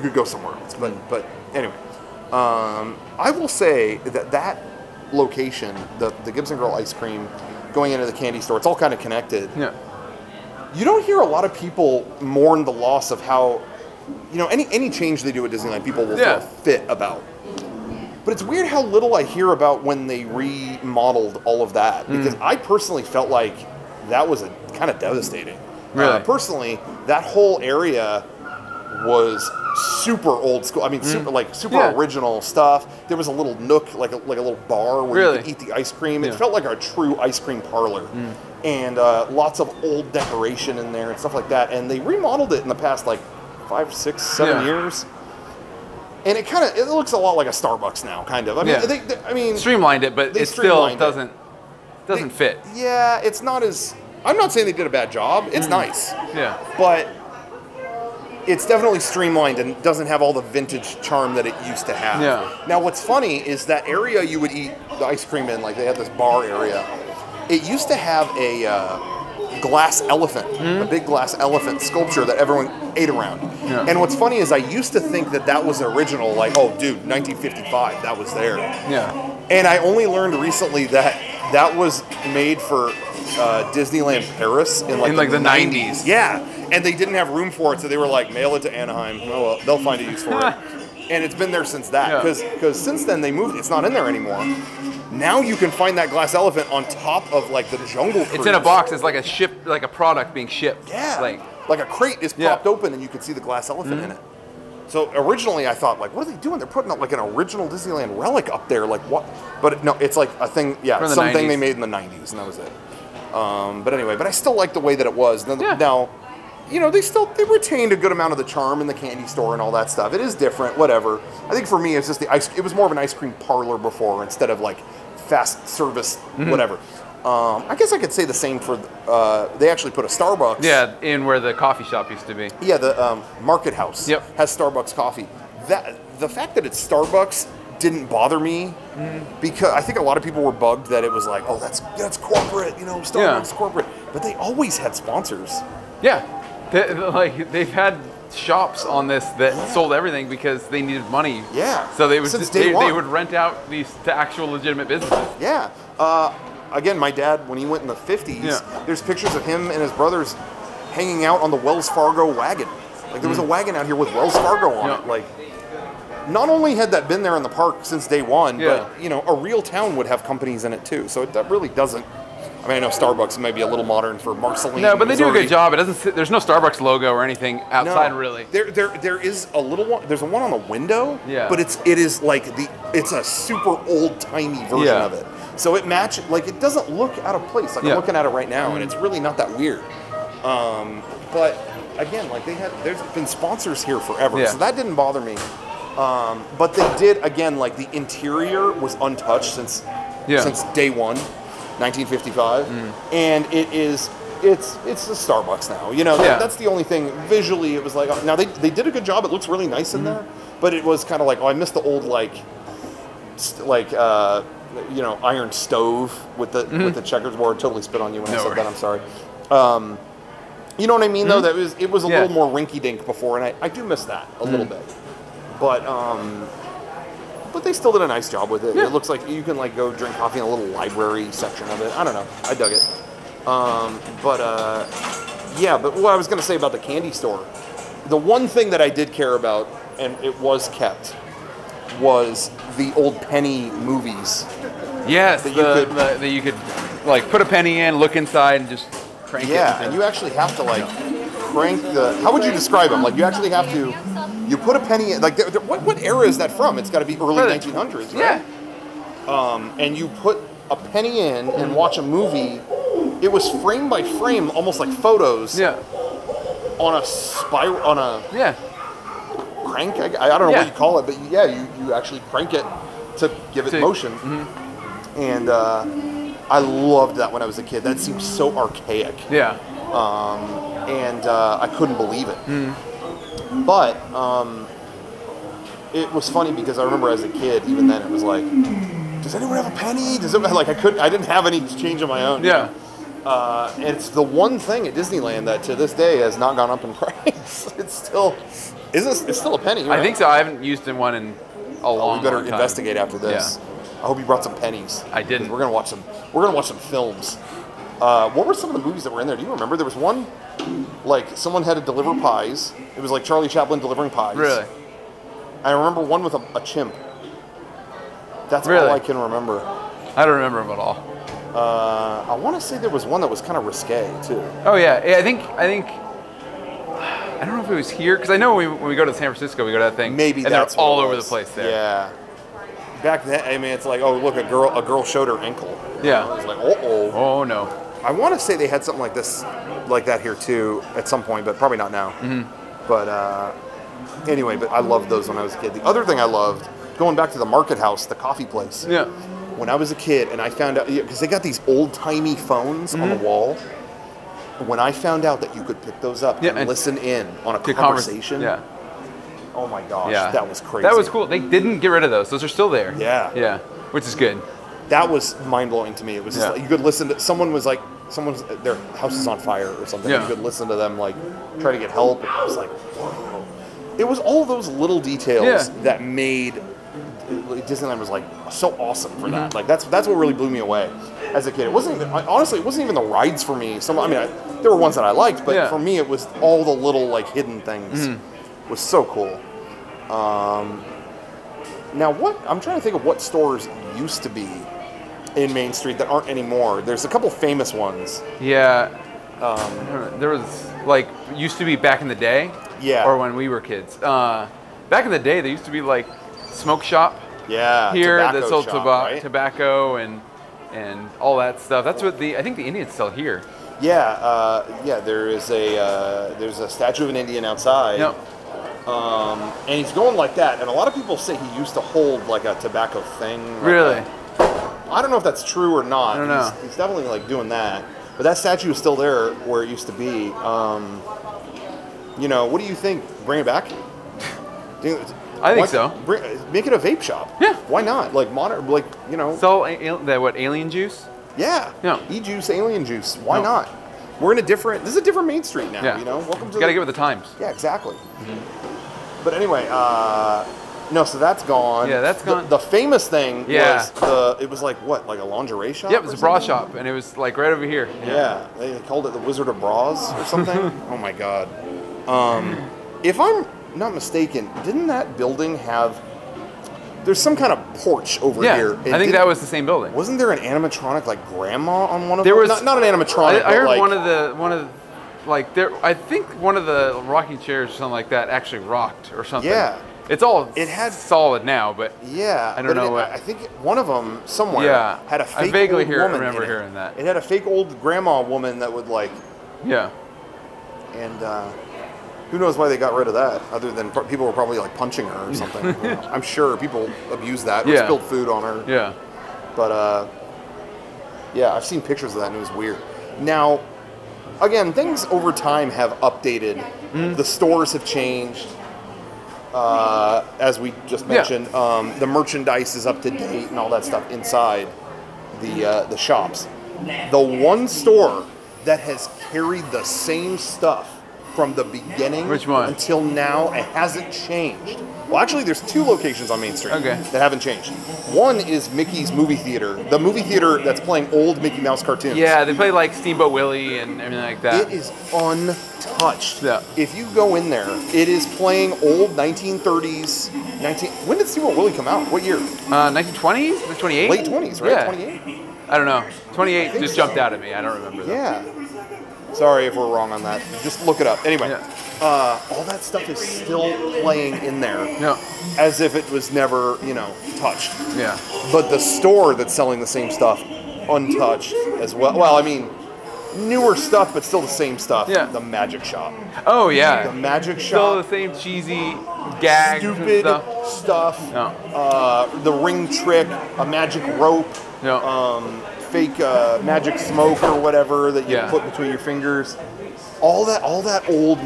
could go somewhere else. But anyway, I will say that location, the Gibson Girl ice cream, going into the candy store, it's all kind of connected. Yeah. You don't hear a lot of people mourn the loss of how, any change they do at Disneyland, people will throw a fit about. But it's weird how little I hear about when they remodeled all of that, because I personally felt like that was kind of devastating. Really? Personally, that whole area was super old school. I mean, super original stuff. There was a little nook, like a little bar where you could eat the ice cream. It felt like a true ice cream parlor. And lots of old decoration in there and stuff like that. And they remodeled it in the past 5, 6, 7 years. And it looks a lot like a Starbucks now, kind of. I mean, streamlined it, but it still doesn't fit. Yeah, it's not as. I'm not saying they did a bad job. It's nice. Yeah. But it's definitely streamlined and doesn't have all the vintage charm that it used to have. Yeah. Now, what's funny is that area you would eat the ice cream in, they had this bar area. It used to have a glass elephant, a big glass elephant sculpture that everyone ate around. Yeah. And what's funny is I used to think that was original, 1955, that was there. Yeah. And I only learned recently that was made for Disneyland Paris in the 90s. Yeah. And they didn't have room for it, so they were like, mail it to Anaheim. Oh, well, they'll find a use for it. And it's been there since that. Because since then they moved, it's not in there anymore. Now you can find that glass elephant on top of the Jungle Cruise. It's in a box. It's like a ship, like a product being shipped. Yeah. Like a crate is popped open and you can see the glass elephant in it. So originally I thought, what are they doing? They're putting up an original Disneyland relic up there. What? But no, it's a thing. Yeah, something they made in the 90s, and that was it. But anyway, I still like the way that it was. Now, they retained a good amount of the charm in the candy store and all that stuff. It is different, whatever. I think for me, it's just it was more of an ice cream parlor before instead of fast service, whatever. I guess I could say the same for, they actually put a Starbucks. Yeah, in where the coffee shop used to be. Yeah, the Market House has Starbucks coffee. The fact that it's Starbucks didn't bother me because I think a lot of people were bugged that it was that's corporate, Starbucks corporate. But they always had sponsors. Yeah. They've had shops on this that sold everything because they needed money. Yeah. So they would rent out these to actual legitimate businesses. Yeah. Again, my dad, when he went in the 50s, there's pictures of him and his brothers hanging out on the Wells Fargo wagon. There was a wagon out here with Wells Fargo on it. Not only had that been there in the park since day one, but a real town would have companies in it too. So that really doesn't. I mean, I know Starbucks may be a little modern for Marceline. No, but they do a good job. It doesn't. There's no Starbucks logo or anything outside, really. There is a little one. There's one on the window. Yeah. But it is it's a super old timey version of it. So it matches. It doesn't look out of place. I'm looking at it right now, and it's really not that weird. But again, there's been sponsors here forever, so that didn't bother me. But they did again. The interior was untouched since day one. 1955, and it's a Starbucks now. That's the only thing. Visually, it was now they did a good job. It looks really nice in there, but it was kind of I miss the old iron stove with the checkers board. Totally spit on you when I said that. I'm sorry. You know what I mean though? It was a little more rinky dink before, and I do miss that a little bit, but they still did a nice job with it. It looks like you can go drink coffee in a little library section of it. I don't know. I dug it. Yeah, but what I was going to say about the candy store, the one thing that I did care about, and it was kept, was the old penny movies. Yes, that you could like put a penny in, look inside, and just crank it. Yeah, and you actually have to like crank the. How would you describe them? Like you actually have to. You put a penny in. Like what era is that from? It's got to be early 1900s, right? Yeah. And you put a penny in and watch a movie. It was frame by frame, almost like photos. Yeah. On a spiral, on a crank. I don't know what you call it, but yeah, you actually crank it to give it motion. Mm-hmm. And I loved that when I was a kid. That seemed so archaic. Yeah. And I couldn't believe it. Mm. But it was funny because I remember as a kid, even then, it was like, does anyone have a penny? Does it like I didn't have any change of my own. Yeah. And it's the one thing at Disneyland that to this day has not gone up in price. It's still it's still a penny, right? I think so. I haven't used one in a long time. We better investigate after this. Yeah. I hope you brought some pennies. I didn't. We're gonna watch some films. What were some of the movies that were in there? Do you remember? There was one, like someone had to deliver pies. It was like Charlie Chaplin delivering pies. Really? I remember one with a chimp. That's all I can remember. I don't remember them at all. I want to say there was one that was kind of risque too. Oh yeah, I think. I don't know if it was here because I know when we go to San Francisco, we go to that thing. Maybe and that's they're all over the place there. Yeah. Back then, I mean, it's like, oh look, a girl showed her ankle. Yeah. It was like, oh no. I want to say they had something like this, like that here too, at some point, but probably not now. Mm-hmm. But anyway, but I loved those when I was a kid. The other thing I loved, going back to the Market House, the coffee place. Yeah. When I was a kid, and I found out because they got these old-timey phones on the wall. When I found out that you could pick those up and listen in on a conversation. Yeah. Oh my gosh, that was crazy. That was cool. They didn't get rid of those. Those are still there. Yeah. Yeah. Which is good. That was mind-blowing to me. It was just like, you could listen to someone's their house is on fire or something. Yeah. You could listen to them like try to get help. It was like, whoa. It was all those little details that made Disneyland was like so awesome for that. Like that's what really blew me away as a kid. It wasn't even, honestly, it wasn't even the rides for me. There were ones that I liked, but for me it was all the little like hidden things. It was so cool. Now I'm trying to think of what stores used to be in Main Street that aren't anymore. There's a couple famous ones. Yeah. There was like used to be back in the day. Yeah. Or when we were kids. Back in the day, there used to be like smoke shop. Yeah. Here that sold tobacco and all that stuff. That's what I think the Indian's still here. Yeah. There's a statue of an Indian outside. Yep. And he's going like that. And a lot of people say he used to hold like a tobacco thing. Really? I don't know if that's true or not. I don't know. He's definitely like doing that. But that statue is still there where it used to be. What do you think? Bring it back? I think so. Make it a vape shop. Yeah. Why not? Like modern, Sell alien juice? Yeah. E-juice, alien juice. Why not? We're in this is a different Main Street now. Yeah. Welcome to. Gotta get with the times. Yeah, exactly. Mm-hmm. But anyway, so that's gone. Yeah, that's gone. The famous thing was it was like what, like a lingerie shop? Yeah, it was a bra shop, and it was like right over here. Yeah, they called it the Wizard of Bras or something. Oh my God. If I'm not mistaken, didn't that building have? There's some kind of porch over here. I think that was the same building. Wasn't there an animatronic like grandma on one of them? There was not an animatronic. I heard one of the like there. I think one of the rocking chairs or something like that actually rocked or something. Yeah. It had solid now, but I don't know. I think one of them somewhere had a fake I vaguely old woman. Remember hearing that. It had a fake old grandma woman that would like. Yeah. And who knows why they got rid of that? Other than people were probably like punching her or something. I'm sure people abused that or spilled food on her. Yeah. But I've seen pictures of that and it was weird. Now, again, things over time have updated. The stores have changed. As we just mentioned, the merchandise is up to date and all that stuff inside the shops. The one store that has carried the same stuff from the beginning Which one? until now. It hasn't changed. Well, actually, there's 2 locations on Main Street that haven't changed. One is Mickey's Movie Theater, the movie theater that's playing old Mickey Mouse cartoons. Yeah, they play like Steamboat Willie and everything like that. It is untouched. Yeah. If you go in there, it is playing old 1930s. When did Steamboat Willie come out? What year? 1920s? 28? Late 20s, right? Yeah. 28? I don't know. 28 just jumped out at me. I don't remember that. Yeah. Sorry if we're wrong on that. Just look it up. Anyway, Yeah. all that stuff is still playing in there Yeah. as if it was never, touched. Yeah. But the store that's selling the same stuff, untouched as well. Well, I mean, newer stuff, but still the same stuff. Yeah. The Magic Shop. Oh, yeah. The Magic Still Shop. the same cheesy gags Stupid and stuff. Yeah. The ring trick, a magic rope. Yeah. Fake magic smoke or whatever that you Yeah. put between your fingers. All that old,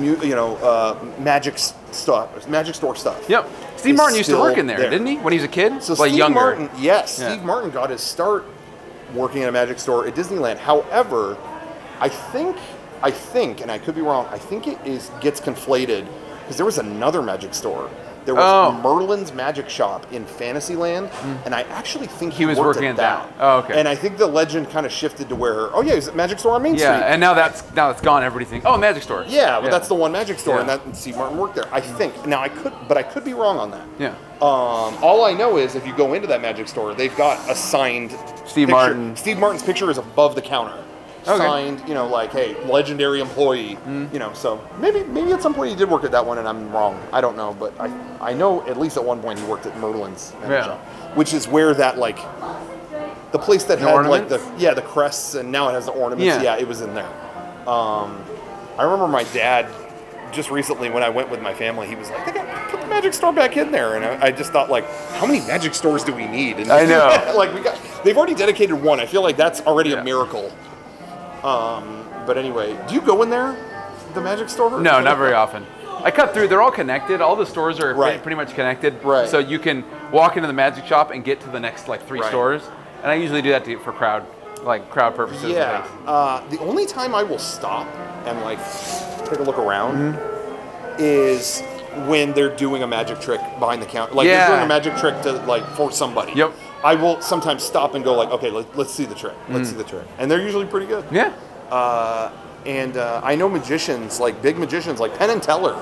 magic stuff, magic store stuff. Yep. Steve Martin used to work in there, there. didn't he? When he was a kid? So like Steve younger. Martin, yes, Yeah. Steve Martin got his start working in a magic store at Disneyland. However, I think, and I could be wrong, I think gets conflated because there was another magic store. There was Merlin's Magic Shop in Fantasyland, and I actually think He was worked working at at that. that. Oh, okay. And I think the legend kind of shifted to where, he's a magic store on Main Street. Yeah, and now it's gone. Everybody thinks, oh, magic store. Yeah, but that's the one magic store, Yeah. and Steve Martin worked there. I think. Now I could be wrong on that. Yeah. All I know is if you go into that magic store, they've got a signed Steve picture. Martin. Steve Martin's picture is above the counter. Okay. Signed, like, hey, legendary employee. So maybe at some point he did work at that one, and I'm wrong. I don't know, but I know at least at one point he worked at Merlin's Magic Shop, which is where that the place that had ornaments? the crests, and now it has the ornaments. Yeah, it was in there. I remember my dad just recently when I went with my family, he was like, "They got put the magic store back in there," and I just thought, like, how many magic stores do we need? And I know. They've already dedicated one. I feel like that's already a miracle. But anyway, do you go in there, the magic store? No, not very often. I cut through. They're all connected. All the stores are pretty much connected. Right. So you can walk into the magic shop and get to the next 3 stores. And I usually do that for crowd purposes. Yeah. The only time I will stop and take a look around is when they're doing a magic trick behind the counter. They're doing a magic trick to for somebody. Yep. I will sometimes stop and go okay, let's see the trick. Let's see the trick. And they're usually pretty good. Yeah. And I know magicians, big magicians, like Penn and Teller,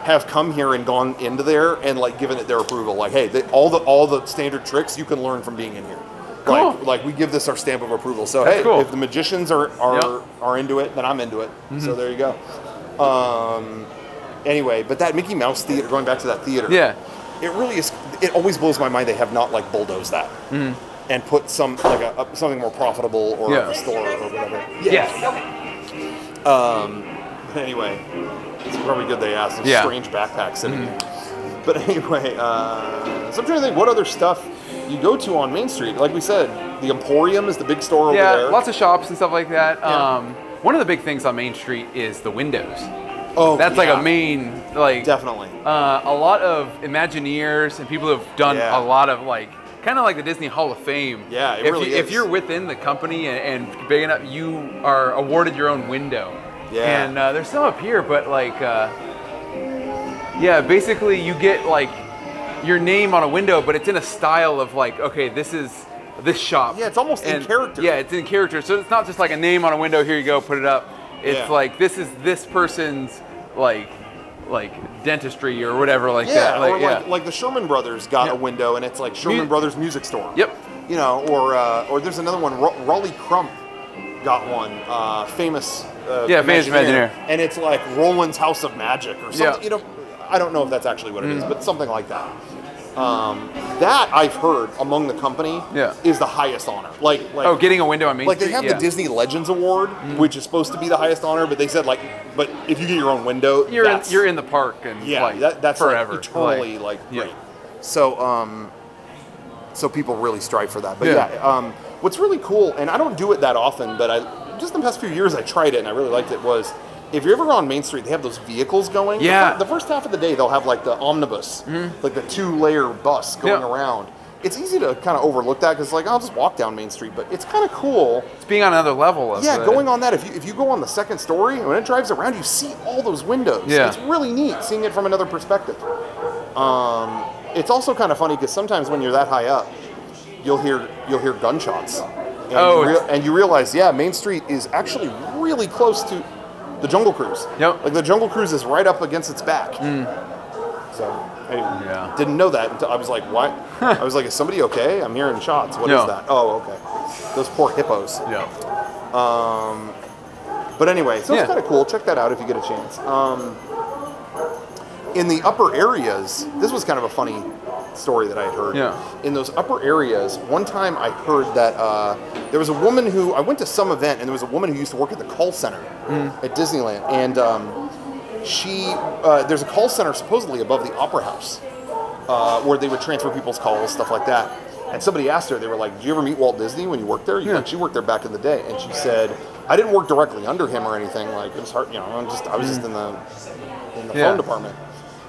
have come here and gone into there and given it their approval. Hey, all the standard tricks you can learn from being in here. Cool. We give this our stamp of approval. So That's cool. If the magicians are into it, then I'm into it. So there you go. Anyway, but that Mickey Mouse theater, going back to that theater, it really is. It always blows my mind they have not bulldozed that and put something more profitable or a store or whatever. But anyway, it's probably good they asked. There's strange backpacks sitting there. But anyway, so I'm trying to think what other stuff you go to on Main Street. Like we said, the Emporium is the big store over there. Yeah, lots of shops and stuff like that. Yeah. One of the big things on Main Street is the windows. Oh, that's a main definitely. A lot of Imagineers and people who have done a lot of kind of like the Disney Hall of Fame. Yeah, it really is. If you're within the company and big enough, you are awarded your own window. Yeah. And there's some up here, but basically you get your name on a window, but it's in a style of okay, this is this shop. Yeah, it's almost in character. Yeah, it's in character. So it's not just a name on a window, here you go, put it up. It's this is this person's dentistry or whatever that. Or the Sherman Brothers got a window and it's Sherman Brothers Music Store. Yep. Or there's another one, Raleigh Crump got one, famous famous Imagineer. And it's Roland's House of Magic or something. Yeah. I don't know if that's actually what it is, but something like that. That I've heard among the company is the highest honor. Getting a window on Main Street. They have the Disney Legends Award, which is supposed to be the hiest honor, but they said but if you get your own window, you're in the park and that's forever, eternally great. So so people really strive for that. But what's really cool, and I don't do it that often, but just in the past few years I tried it and I really liked it, was if you're ever on Main Street, they have those vehicles going. Yeah. The first half of the day, they'll have the omnibus, the 2-layer bus going around. it's easy to kind of overlook that because like I'll just walk down Main Street, but it's kind of cool. It's being on another level of going on that. If you go on the second story and when it drives around, you see all those windows. Yeah. It's really neat seeing it from another perspective. It's also kind of funny because sometimes when you're that high up, you'll hear gunshots. And you realize, Main Street is actually really close to the Jungle Cruise. Yep. Like the Jungle Cruise is right up against its back. So anyway, didn't know that until I was like, what? I was like, is somebody okay? I'm hearing shots. What is that? Oh, okay. Those poor hippos. Yeah. But anyway, so it's kind of cool. Check that out if you get a chance. In the upper areas, this was kind of a funny story that I had heard. Yeah. In those upper areas, one time I heard that there was a woman who, I went to some event and there was a woman who used to work at the call center at Disneyland. And there's a call center supposedly above the Opera House where they would transfer people's calls, stuff like that. And somebody asked her, they were like, "Did you ever meet Walt Disney when you worked there?" Like, she worked there back in the day. And she said, "I didn't work directly under him or anything. Like, it was hard, I was just in the phone department."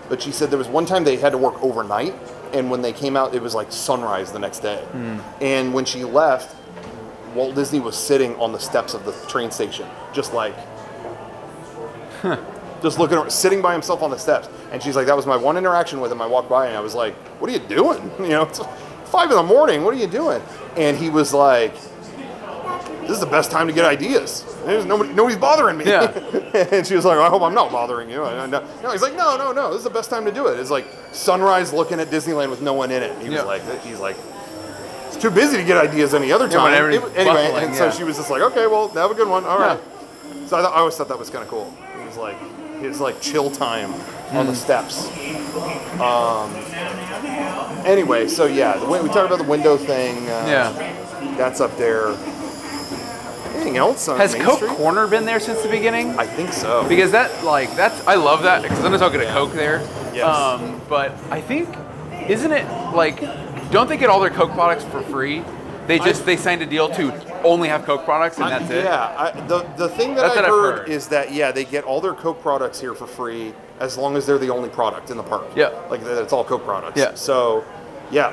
But she said there was one time they had to work overnight, and when they came out, it was like sunrise the next day. And when she left, Walt Disney was sitting on the steps of the train station, just like, just looking around, sitting by himself on the steps. And she's like, that was my one interaction with him. I walked by and I was like, "What are you doing? It's 5 in the morning. What are you doing?" And he was like, "This is the best time to get ideas. There's nobody's bothering me." Yeah. And she was like, "I hope I'm not bothering you." No, he's like, no, this is the best time to do it. It's like sunrise looking at Disneyland with no one in it. And he's like, it's too busy to get ideas any other time. So she was just like, "Okay, well, have a good one. All right." So I always thought that was kind of cool. It was like his like chill time on the steps. Anyway, so we talked about the window thing. That's up there. Anything else on Has Main Coke Street? Corner been there since the beginning? I think so. Because I love that because sometimes I'll get a Coke there. Yes. But I think, isn't it like, don't they get all their Coke products for free? They signed a deal to only have Coke products and that's it? Yeah. The thing that I've heard is that, they get all their Coke products here for free as long as they're the only product in the park. Yeah. Like, it's all Coke products. Yeah. So,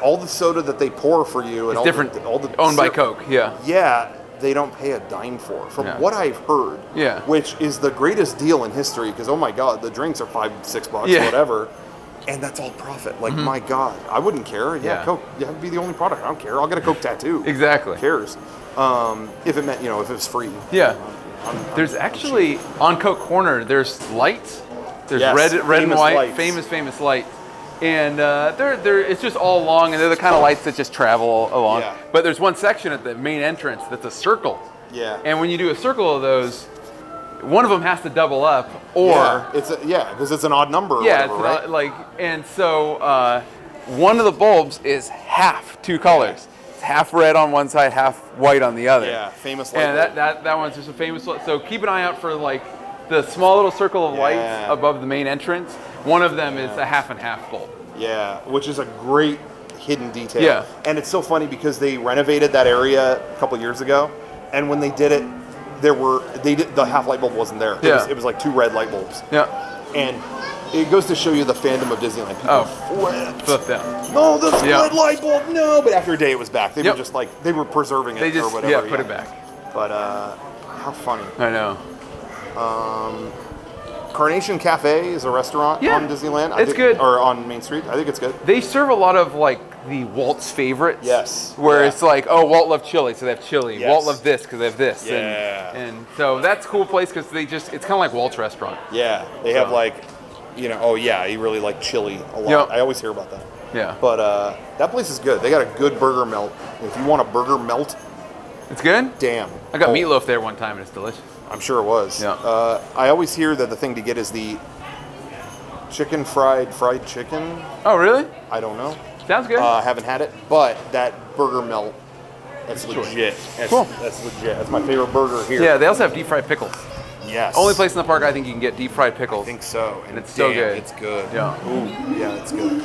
all the soda that they pour for you and it's different, owned by Coke. Yeah, they don't pay a dime for. From what I've heard, which is the greatest deal in history because, oh my God, the drinks are $5-6, whatever. And that's all profit. Like, my God, I wouldn't care. Coke, you have to be the only product. I don't care. I'll get a Coke tattoo. Exactly. Who cares? If it meant, if it was free. Yeah. There's actually, on Coke Corner, there's lights. There's red and white, lights. famous lights. And it's just all along, and they're the kind of lights that just travel along. Yeah. But there's one section at the main entrance that's a circle. Yeah. And when you do a circle of those, one of them has to double up, or because it's an odd number. And so one of the bulbs is half two colors. It's half red on one side, half white on the other. Yeah, famous light. And that one's just a famous light. So keep an eye out for like the small little circle of lights above the main entrance. One of them is a half and half bulb. Yeah, which is a great hidden detail. Yeah. And it's so funny because they renovated that area a couple years ago, and when they did it, the half light bulb wasn't there. It was like 2 red light bulbs. Yeah. And it goes to show you the fandom of Disneyland. People flipped out. No, the red light bulb, no. But after a day, it was back. They were just like, they were preserving it or whatever. Put it back. But how funny. I know. Carnation Cafe is a restaurant on Disneyland. It's good. Or on Main Street. I think it's good. They serve a lot of like the Walt's favorites. Yes. Where it's like, oh, Walt loved chili, so they have chili. Yes. Walt loved this because they have this. Yeah. And so that's a cool place because it's kind of like Walt's restaurant. Yeah. They have like, he really liked chili a lot. Yep. I always hear about that. Yeah. But that place is good. They got a good burger melt. If you want a burger melt. It's good? Damn. I got meatloaf there one time and it's delicious. I'm sure it was. Yeah. I always hear that the thing to get is the chicken fried chicken. Oh, really? I don't know. Sounds good. I haven't had it, but that burger melt, that's legit. Cool. That's legit. That's my favorite burger here. Yeah, they also have deep fried pickles. Yes. Only place in the park I think you can get deep fried pickles. I think so. And it's so good. It's good. Yeah. Ooh, yeah, it's good.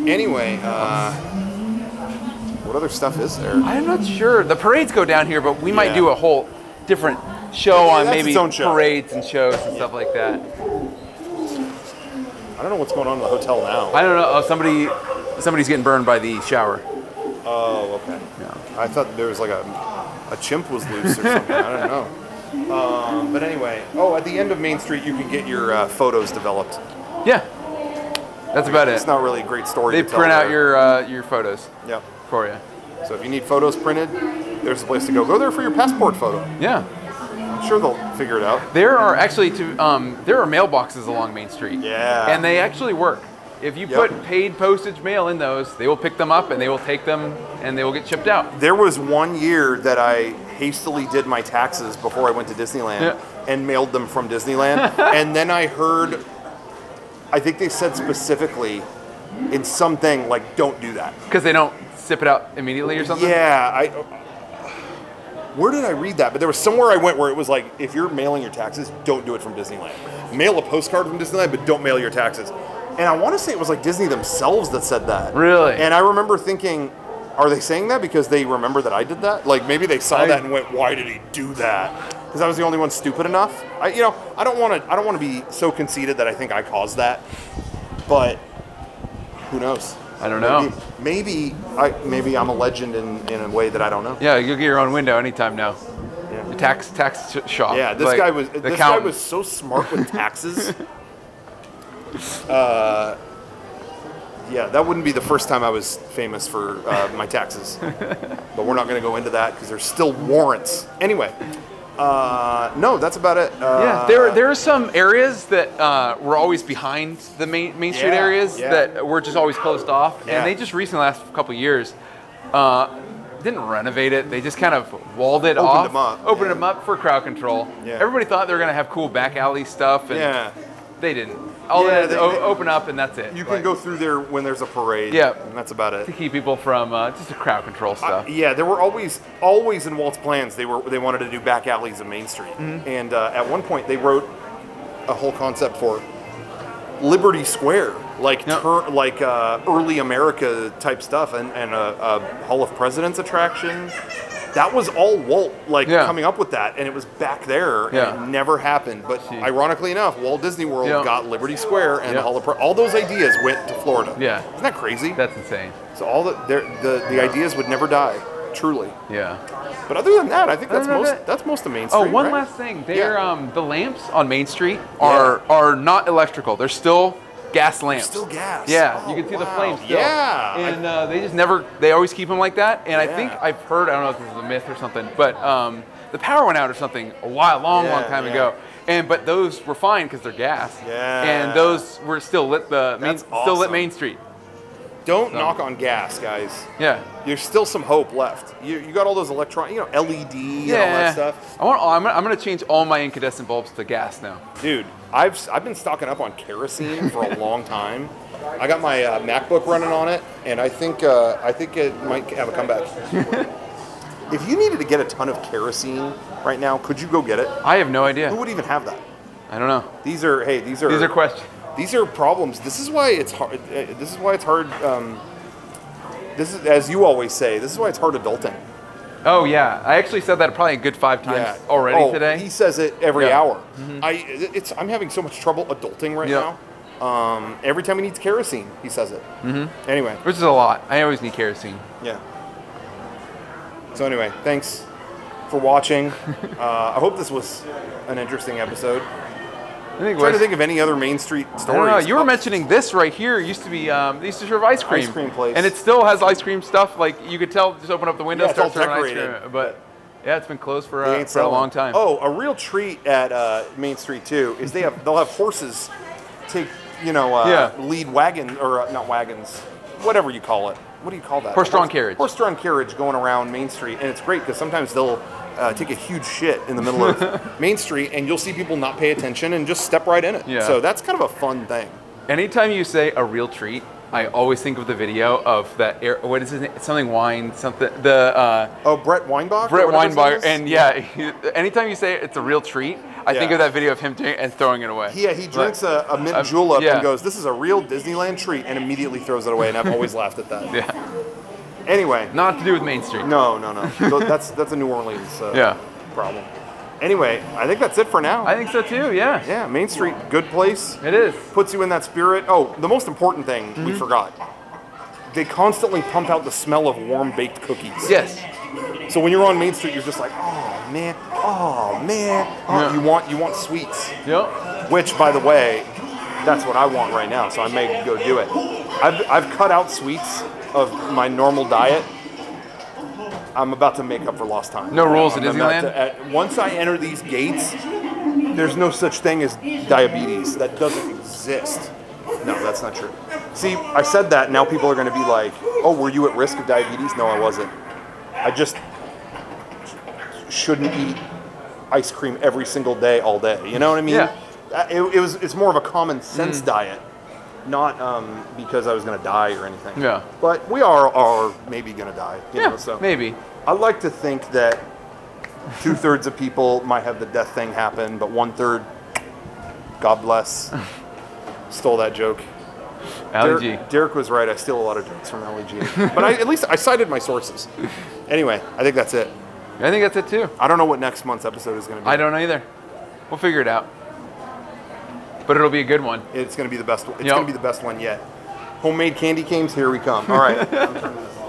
Anyway, what other stuff is there? I'm not sure. The parades go down here, but we might do a whole different show on maybe parades and shows and stuff like that. I don't know what's going on in the hotel now. I don't know. Oh, somebody's getting burned by the shower. Oh, okay. Yeah. I thought there was like a chimp was loose or something. I don't know. But anyway, at the end of Main Street, you can get your photos developed. Yeah. That's about it. It's not really a great story. They print out your photos. Yep. For you. So if you need photos printed, there's a place to go. Go there for your passport photo. Yeah. I'm sure they'll figure it out. There are actually there are mailboxes along Main Street. Yeah. And they actually work. If you put paid postage mail in those, they will pick them up and they will take them and they will get shipped out. There was one year that I hastily did my taxes before I went to Disneyland and mailed them from Disneyland. And then I heard, I think they said specifically in something like, don't do that. Because they don't sip it out immediately or something? Yeah. Where did I read that? But there was somewhere I went where it was like, if you're mailing your taxes, don't do it from Disneyland. Mail a postcard from Disneyland, but don't mail your taxes. And I want to say it was like Disney themselves that said that. Really? And I remember thinking, are they saying that because they remember that I did that? Like maybe they saw that and went, why did he do that? Because I was the only one stupid enough. I don't want to be so conceited that I think I caused that. But who knows? I don't know. Maybe I'm a legend in a way that I don't know. Yeah, you'll get your own window anytime now. Yeah. The tax shop. Yeah, this guy was so smart with taxes. Yeah, that wouldn't be the first time I was famous for my taxes. But we're not going to go into that because there's still warrants. Anyway, no, that's about it. Yeah, there are some areas that were always behind the Main Street areas that were just always closed off. And they just recently, last couple of years, didn't renovate it. They just kind of walled it off. Opened them up for crowd control. Yeah. Everybody thought they were going to have cool back alley stuff. And they didn't. All they open up and that's it. You can go through there when there's a parade. Yeah, and that's about it. To keep people from just the crowd control stuff. Yeah, there were always in Walt's plans. They wanted to do back alleys of Main Street, and at one point they wrote a whole concept for Liberty Square, like early America type stuff, and a Hall of Presidents attraction. That was all Walt coming up with that, and it was back there, and it never happened. But ironically enough, Walt Disney World got Liberty Square and the Hall of all those ideas went to Florida. Yeah, isn't that crazy? That's insane. So all the ideas would never die, truly. Yeah. But other than that, I think that's most of Main Street. Oh, one last thing. They're the lamps on Main Street are not electrical. They're still gas lamps. Still gas. Yeah, you can see the flames still. Yeah. And they always keep them like that. And I think I've heard, I don't know if this is a myth or something, but the power went out or something a long time ago. But those were fine because they're gas. Yeah. And those were still lit still lit Main Street. Don't knock on gas, guys. Yeah. There's still some hope left. You got all those electronic, LED and all that stuff. I'm going to change all my incandescent bulbs to gas now. Dude, I've been stocking up on kerosene for a long time. I got my MacBook running on it, and I think it might have a comeback. If you needed to get a ton of kerosene right now, could you go get it? I have no idea. Who would even have that? I don't know. These are questions. These are problems. This is why it's hard. This is why it's hard. This is, as you always say, this is why it's hard adulting. Oh yeah, I actually said that probably a good 5 times already today. He says it every hour. I'm having so much trouble adulting right now. Every time he needs kerosene, he says it. Anyway, which is a lot. I always need kerosene. Yeah. So anyway, thanks for watching. I hope this was an interesting episode. I'm trying to think of any other Main Street stories. I don't know. You were mentioning this right here. It used to be, they used to serve ice cream. Ice cream place. And it still has ice cream stuff. Like, you could tell, just open up the window, start serving decorated. ice cream. But, yeah, it's been closed for a long time. Oh, a real treat at Main Street, too, is they'll have horses take, lead wagon, or not wagons, whatever you call it. What do you call that? Horse-drawn carriage. Horse-drawn carriage going around Main Street. And it's great because sometimes they'll take a huge shit in the middle of Main Street, and you'll see people not pay attention and just step right in it. Yeah. So that's kind of a fun thing. Anytime you say a real treat, I always think of the video of that. What is his name? Something wine. Something. Brett Weinbach. Brett Weinbach. And anytime you say it's a real treat, I think of that video of him doing and throwing it away. Yeah, he drinks a mint julep and goes, "This is a real Disneyland treat," and immediately throws it away. And I've always laughed at that. Yeah. Anyway. Not to do with Main Street. No. So that's a New Orleans problem. Anyway, I think that's it for now. I think so too, yeah. Yeah, Main Street, good place. It is. Puts you in that spirit. Oh, the most important thing we forgot. they constantly pump out the smell of warm baked cookies. Yes. So when you're on Main Street, you're just like, oh man. Oh, you want sweets. Yep. Which, by the way, that's what I want right now. So I may go do it. I've cut out sweets of my normal diet. I'm about to make up for lost time. No rules at Disneyland? Once I enter these gates, there's no such thing as diabetes. That doesn't exist. No, that's not true. See, I said that, now people are going to be like, oh, were you at risk of diabetes? No, I wasn't. I just shouldn't eat ice cream every single day, all day. You know what I mean? Yeah. It's more of a common sense diet, not because I was going to die or anything. Yeah. But we are maybe going to die. You know, so maybe. I like to think that 2/3 of people might have the death thing happen, but 1/3, God bless, stole that joke. Ali G. Derek was right. I steal a lot of jokes from Ali G. But at least I cited my sources. Anyway, I think that's it. I think that's it too. I don't know what next month's episode is going to be. I don't know either. We'll figure it out. But it'll be a good one. It's going to be the best. It's going to be the best one yet. Homemade candy canes. Here we come. All right. I'm turning this on.